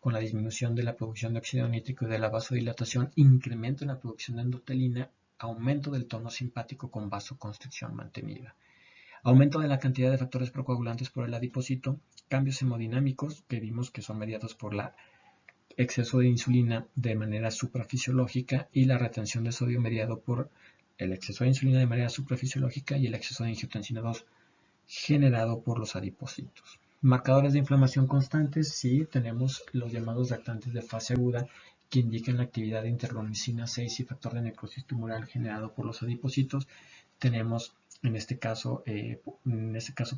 con la disminución de la producción de óxido nítrico y de la vasodilatación, incremento en la producción de endotelina, aumento del tono simpático con vasoconstricción mantenida, aumento de la cantidad de factores procoagulantes por el adipocito, cambios hemodinámicos que vimos que son mediados por el exceso de insulina de manera suprafisiológica y la retención de sodio mediado por el exceso de insulina de manera suprafisiológica y el exceso de angiotensina 2 generado por los adipocitos. Marcadores de inflamación constantes, sí, tenemos los llamados reactantes de fase aguda que indican la actividad de interleucina 6 y factor de necrosis tumoral generado por los adipocitos. Tenemos en este caso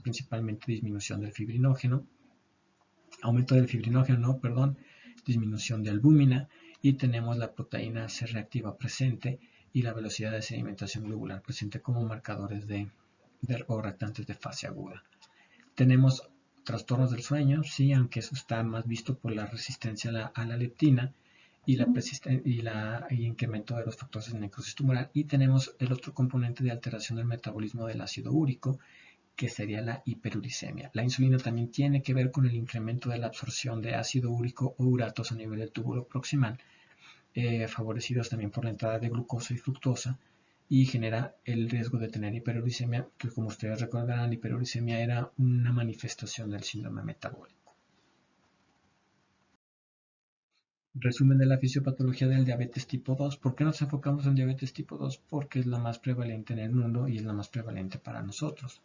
principalmente disminución del fibrinógeno, aumento del fibrinógeno, disminución de albúmina, y tenemos la proteína C reactiva presente y la velocidad de sedimentación globular presente como marcadores o reactantes de fase aguda. Tenemos trastornos del sueño, sí, aunque eso está más visto por la resistencia a la leptina y incremento de los factores de necrosis tumoral. Y tenemos el otro componente de alteración del metabolismo del ácido úrico, que sería la hiperuricemia. La insulina también tiene que ver con el incremento de la absorción de ácido úrico o uratos a nivel del túbulo proximal, favorecidos también por la entrada de glucosa y fructosa, y genera el riesgo de tener hiperuricemia, que como ustedes recordarán, la hiperuricemia era una manifestación del síndrome metabólico. Resumen de la fisiopatología del diabetes tipo 2. ¿Por qué nos enfocamos en diabetes tipo 2? Porque es la más prevalente en el mundo y es la más prevalente para nosotros.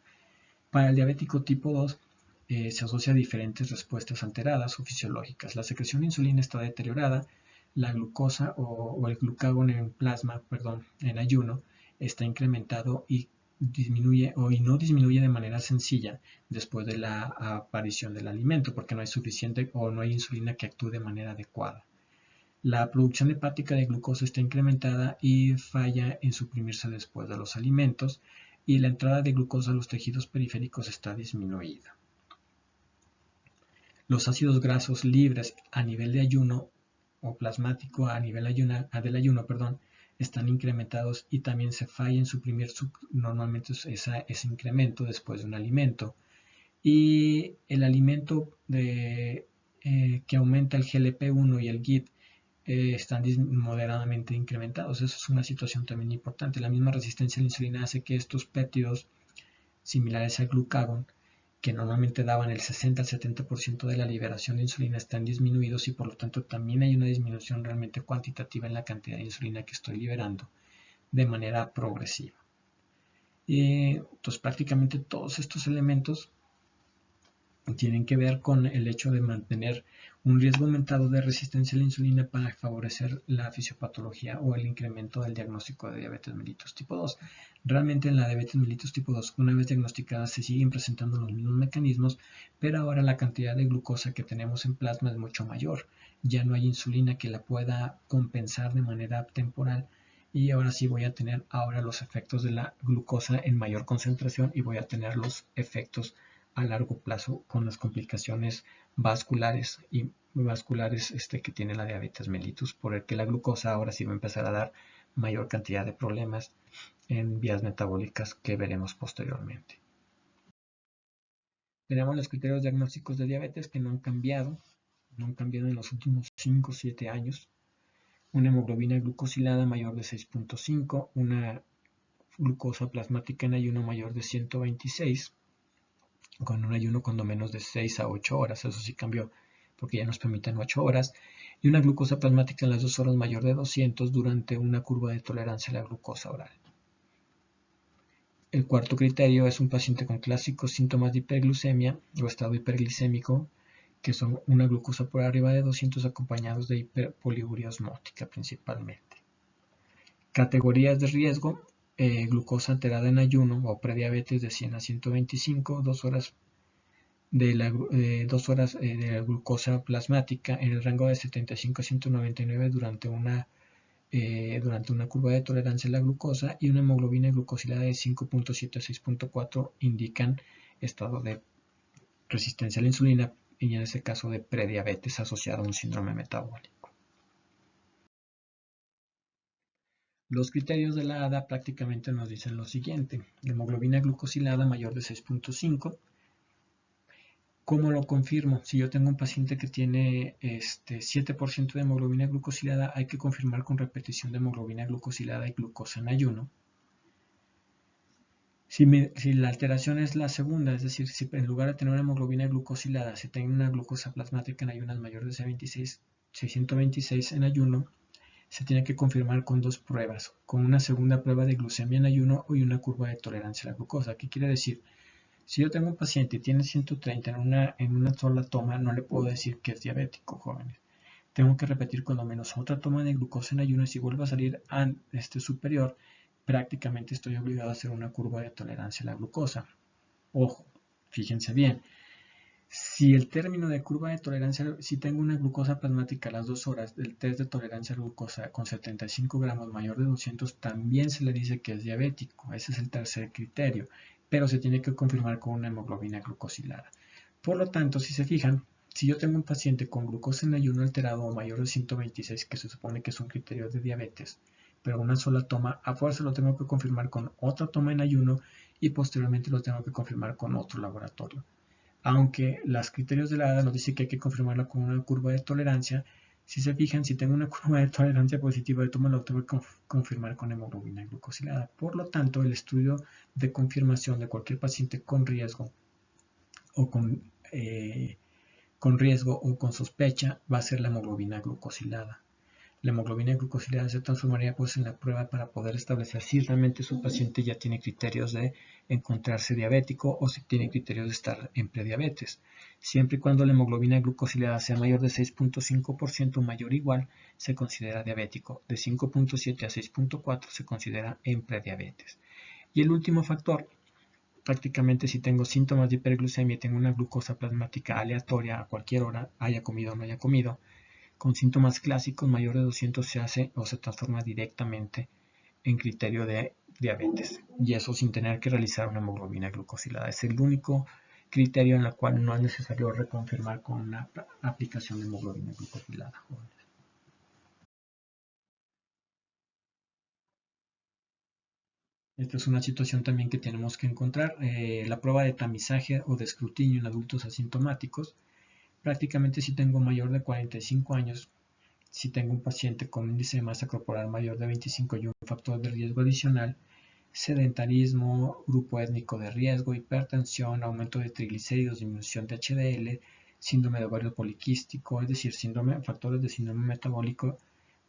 Para el diabético tipo 2 se asocia a diferentes respuestas alteradas o fisiológicas. La secreción de insulina está deteriorada, la glucosa o el glucagón en plasma, en ayuno, está incrementado y no disminuye de manera sencilla después de la aparición del alimento, porque no hay suficiente o no hay insulina que actúe de manera adecuada. La producción hepática de glucosa está incrementada y falla en suprimirse después de los alimentos, y la entrada de glucosa a los tejidos periféricos está disminuida. Los ácidos grasos libres a nivel de ayuno o plasmático a nivel del ayuno, están incrementados y también se falla en suprimir normalmente ese incremento después de un alimento. Y el alimento que aumenta el GLP-1 y el GIP están moderadamente incrementados. Eso es una situación también importante. La misma resistencia a la insulina hace que estos péptidos similares al glucagón, que normalmente daban el 60 al 70% de la liberación de insulina, están disminuidos, y por lo tanto también hay una disminución realmente cuantitativa en la cantidad de insulina que estoy liberando de manera progresiva. Entonces prácticamente todos estos elementos tienen que ver con el hecho de mantener un riesgo aumentado de resistencia a la insulina para favorecer la fisiopatología o el incremento del diagnóstico de diabetes mellitus tipo 2. Realmente en la diabetes mellitus tipo 2, una vez diagnosticada, se siguen presentando los mismos mecanismos, pero ahora la cantidad de glucosa que tenemos en plasma es mucho mayor. Ya no hay insulina que la pueda compensar de manera temporal, y ahora sí voy a tener ahora los efectos de la glucosa en mayor concentración y voy a tener los efectos a largo plazo con las complicaciones vasculares que tiene la diabetes mellitus, por el que la glucosa ahora sí va a empezar a dar mayor cantidad de problemas en vías metabólicas que veremos posteriormente. Tenemos los criterios diagnósticos de diabetes que no han cambiado en los últimos 5 o 7 años. Una hemoglobina glucosilada mayor de 6.5, una glucosa plasmática en ayuno mayor de 126, con un ayuno cuando menos de 6 a 8 horas, eso sí cambió, porque ya nos permiten 8 horas, y una glucosa plasmática en las 2 horas mayor de 200 durante una curva de tolerancia a la glucosa oral. El cuarto criterio es un paciente con clásicos síntomas de hiperglucemia o estado hiperglicémico, que son una glucosa por arriba de 200 acompañados de hiperpoliuria osmótica principalmente. Categorías de riesgo: glucosa alterada en ayuno o prediabetes de 100 a 125, 2 horas de la glucosa plasmática en el rango de 75 a 199 durante una curva de tolerancia a la glucosa, y una hemoglobina glucosilada de 5.7 a 6.4 indican estado de resistencia a la insulina, y en este caso de prediabetes asociado a un síndrome metabólico. Los criterios de la ADA prácticamente nos dicen lo siguiente: la hemoglobina glucosilada mayor de 6.5. ¿Cómo lo confirmo? Si yo tengo un paciente que tiene 7% de hemoglobina glucosilada, hay que confirmar con repetición de hemoglobina glucosilada y glucosa en ayuno. Si la alteración es la segunda, es decir, si en lugar de tener una hemoglobina glucosilada se tiene una glucosa plasmática en ayunas mayor de 626 en ayuno, se tiene que confirmar con 2 pruebas, con una segunda prueba de glucemia en ayuno y una curva de tolerancia a la glucosa. ¿Qué quiere decir? Si yo tengo un paciente y tiene 130 en una sola toma, no le puedo decir que es diabético, jóvenes. Tengo que repetir cuando menos otra toma de glucosa en ayuno, y si vuelve a salir superior, prácticamente estoy obligado a hacer una curva de tolerancia a la glucosa. Ojo, fíjense bien. Si el término de curva de tolerancia, si tengo una glucosa plasmática a las 2 horas del test de tolerancia a la glucosa con 75 gramos mayor de 200, también se le dice que es diabético. Ese es el tercer criterio, pero se tiene que confirmar con una hemoglobina glucosilada. Por lo tanto, si se fijan, si yo tengo un paciente con glucosa en ayuno alterado o mayor de 126, que se supone que es un criterio de diabetes, pero una sola toma, a fuerza lo tengo que confirmar con otra toma en ayuno y posteriormente lo tengo que confirmar con otro laboratorio. Aunque los criterios de la ADA nos dicen que hay que confirmarlo con una curva de tolerancia, si se fijan, si tengo una curva de tolerancia positiva de toma, lo tengo que confirmar con hemoglobina glucosilada. Por lo tanto, el estudio de confirmación de cualquier paciente con riesgo o con riesgo o con sospecha va a ser la hemoglobina glucosilada. La hemoglobina glucosilada se transformaría pues en la prueba para poder establecer si realmente su paciente ya tiene criterios de encontrarse diabético o si tiene criterios de estar en prediabetes. Siempre y cuando la hemoglobina glucosilada sea mayor de 6.5% mayor o igual, se considera diabético. De 5.7 a 6.4 se considera en prediabetes. Y el último factor, prácticamente si tengo síntomas de hiperglucemia y tengo una glucosa plasmática aleatoria a cualquier hora, haya comido o no haya comido, con síntomas clásicos mayor de 200 se hace o se transforma directamente en criterio de diabetes, y eso sin tener que realizar una hemoglobina glucosilada. Es el único criterio en el cual no es necesario reconfirmar con una aplicación de hemoglobina glucosilada. Esta es una situación también que tenemos que encontrar. La prueba de tamizaje o de escrutinio en adultos asintomáticos. Prácticamente si tengo mayor de 45 años, si tengo un paciente con índice de masa corporal mayor de 25 y un factor de riesgo adicional, sedentarismo, grupo étnico de riesgo, hipertensión, aumento de triglicéridos, disminución de HDL, síndrome de ovario poliquístico, es decir, factores de síndrome metabólico,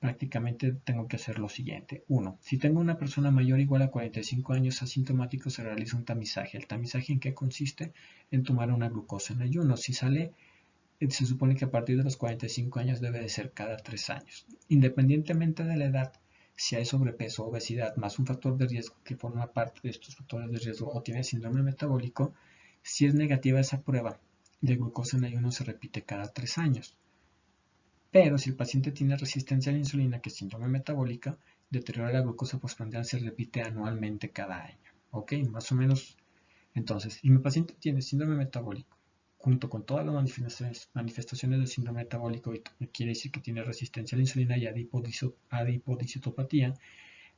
prácticamente tengo que hacer lo siguiente. 1. Si tengo una persona mayor o igual a 45 años asintomático, se realiza un tamizaje. ¿El tamizaje en qué consiste? En tomar una glucosa en ayuno. Si sale, se supone que a partir de los 45 años debe de ser cada 3 años. Independientemente de la edad, si hay sobrepeso, obesidad, más un factor de riesgo que forma parte de estos factores de riesgo o tiene síndrome metabólico, si es negativa esa prueba de glucosa en ayuno se repite cada 3 años. Pero si el paciente tiene resistencia a la insulina, que es síndrome metabólica, deterioro de la glucosa postprandial se repite anualmente cada año. ¿Ok? Más o menos. Entonces, si mi paciente tiene síndrome metabólico, junto con todas las manifestaciones del síndrome metabólico, y quiere decir que tiene resistencia a la insulina y adipocitopatía,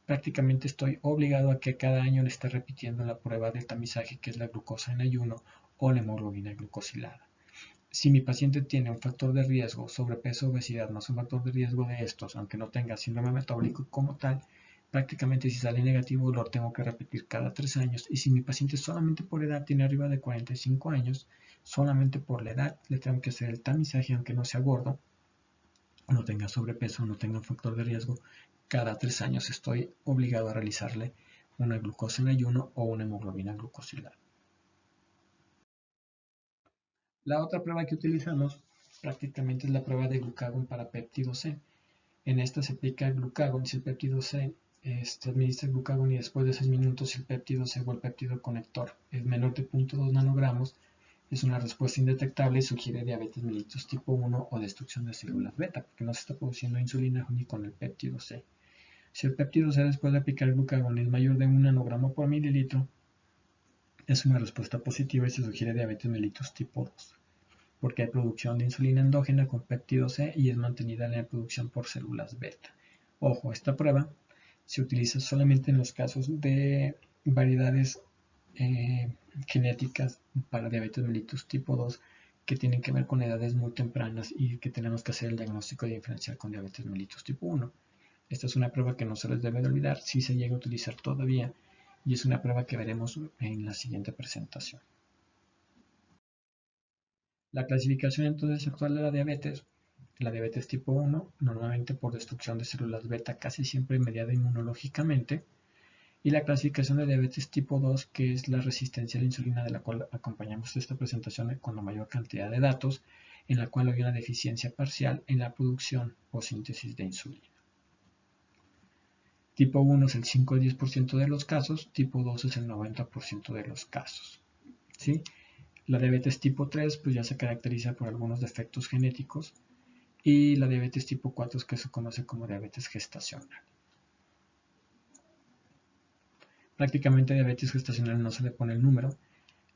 prácticamente estoy obligado a que cada año le esté repitiendo la prueba del tamizaje, que es la glucosa en ayuno o la hemoglobina glucosilada. Si mi paciente tiene un factor de riesgo, sobrepeso, obesidad, más un factor de riesgo de estos, aunque no tenga síndrome metabólico como tal, prácticamente si sale negativo lo tengo que repetir cada 3 años. Y si mi paciente solamente por edad tiene arriba de 45 años, solamente por la edad le tengo que hacer el tamizaje, aunque no sea gordo, no tenga sobrepeso, no tenga un factor de riesgo. Cada 3 años estoy obligado a realizarle una glucosa en ayuno o una hemoglobina glucosilada. La otra prueba que utilizamos prácticamente es la prueba de glucagón para péptido C. En esta se aplica el glucagón. Si el péptido C administra el glucagón y después de 6 minutos si el péptido C o el péptido conector es menor de 0.2 nanogramos, es una respuesta indetectable y sugiere diabetes mellitus tipo 1 o destrucción de células beta, porque no se está produciendo insulina ni con el péptido C. Si el péptido C después de aplicar el glucagón es mayor de 1 nanogramo por mililitro, es una respuesta positiva y se sugiere diabetes mellitus tipo 2, porque hay producción de insulina endógena con péptido C y es mantenida la producción por células beta. Ojo, esta prueba se utiliza solamente en los casos de variedades genéticas para diabetes mellitus tipo 2 que tienen que ver con edades muy tempranas y que tenemos que hacer el diagnóstico diferencial con diabetes mellitus tipo 1. Esta es una prueba que no se les debe de olvidar si se llega a utilizar todavía y es una prueba que veremos en la siguiente presentación. La clasificación entonces actual de la diabetes tipo 1, normalmente por destrucción de células beta, casi siempre mediada inmunológicamente, y la clasificación de diabetes tipo 2, que es la resistencia a la insulina, de la cual acompañamos esta presentación con la mayor cantidad de datos, en la cual hay una deficiencia parcial en la producción o síntesis de insulina. Tipo 1 es el 5 al 10% de los casos, tipo 2 es el 90% de los casos. ¿Sí? La diabetes tipo 3 pues ya se caracteriza por algunos defectos genéticos y la diabetes tipo 4 es que se conoce como diabetes gestacional. Prácticamente diabetes gestacional no se le pone el número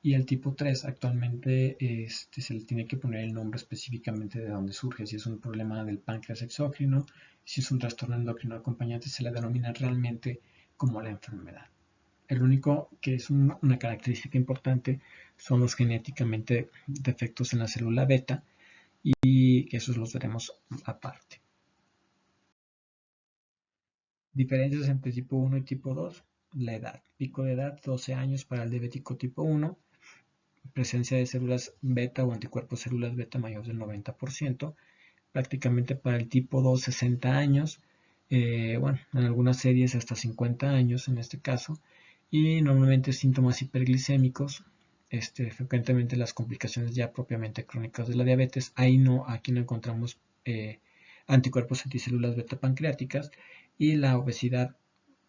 y el tipo 3 actualmente se le tiene que poner el nombre específicamente de dónde surge, si es un problema del páncreas exócrino, si es un trastorno endocrino acompañante, se le denomina realmente como la enfermedad. El único que es una característica importante son los genéticamente defectos en la célula beta y que esos los veremos aparte. Diferencias entre tipo 1 y tipo 2. La edad. Pico de edad 12 años para el diabético tipo 1. Presencia de células beta o anticuerpos células beta mayor del 90%. Prácticamente para el tipo 2 60 años. Bueno, en algunas series hasta 50 años en este caso. Y normalmente síntomas hiperglicémicos. Frecuentemente las complicaciones ya propiamente crónicas de la diabetes. Aquí no encontramos anticuerpos anticélulas beta pancreáticas y la obesidad,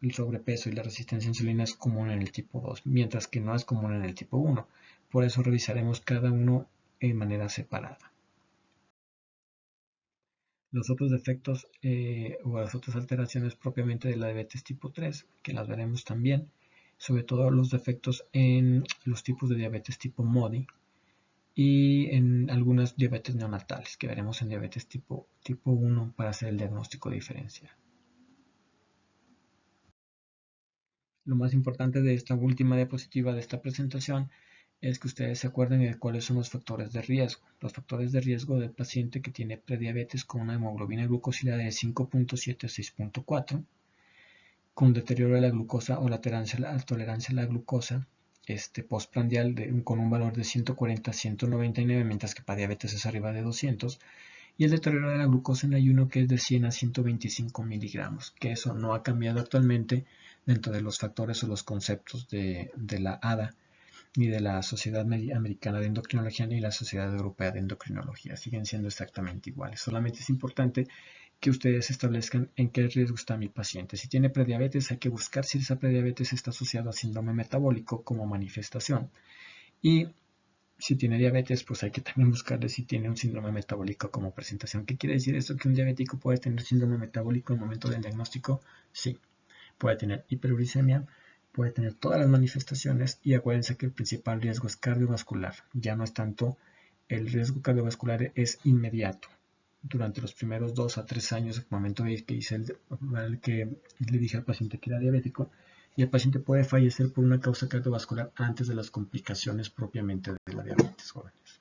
el sobrepeso y la resistencia a insulina es común en el tipo 2, mientras que no es común en el tipo 1. Por eso revisaremos cada uno de manera separada. Los otros defectos o las otras alteraciones propiamente de la diabetes tipo 3, que las veremos también, sobre todo los defectos en los tipos de diabetes tipo MODY y en algunas diabetes neonatales, que veremos en diabetes tipo 1 para hacer el diagnóstico diferencial. Lo más importante de esta última diapositiva de esta presentación es que ustedes se acuerden de cuáles son los factores de riesgo. Los factores de riesgo del paciente que tiene prediabetes con una hemoglobina glucosilada de 5.7 a 6.4, con deterioro de la glucosa o la tolerancia a la glucosa postprandial con un valor de 140 a 199, mientras que para diabetes es arriba de 200, y el deterioro de la glucosa en ayuno, que es de 100 a 125 miligramos, que eso no ha cambiado actualmente dentro de los factores o los conceptos de la ADA, ni de la Sociedad Americana de Endocrinología, ni la Sociedad Europea de Endocrinología. Siguen siendo exactamente iguales. Solamente es importante que ustedes establezcan en qué riesgo está mi paciente. Si tiene prediabetes, hay que buscar si esa prediabetes está asociada a síndrome metabólico como manifestación. Y si tiene diabetes, pues hay que también buscarle si tiene un síndrome metabólico como presentación. ¿Qué quiere decir esto? ¿Que un diabético puede tener síndrome metabólico en el momento del diagnóstico? Sí. Puede tener hiperuricemia, puede tener todas las manifestaciones, y acuérdense que el principal riesgo es cardiovascular. Ya no es tanto, el riesgo cardiovascular es inmediato. Durante los primeros 2 a 3 años, el momento que le dije al paciente que era diabético, y el paciente puede fallecer por una causa cardiovascular antes de las complicaciones propiamente de la diabetes, jóvenes.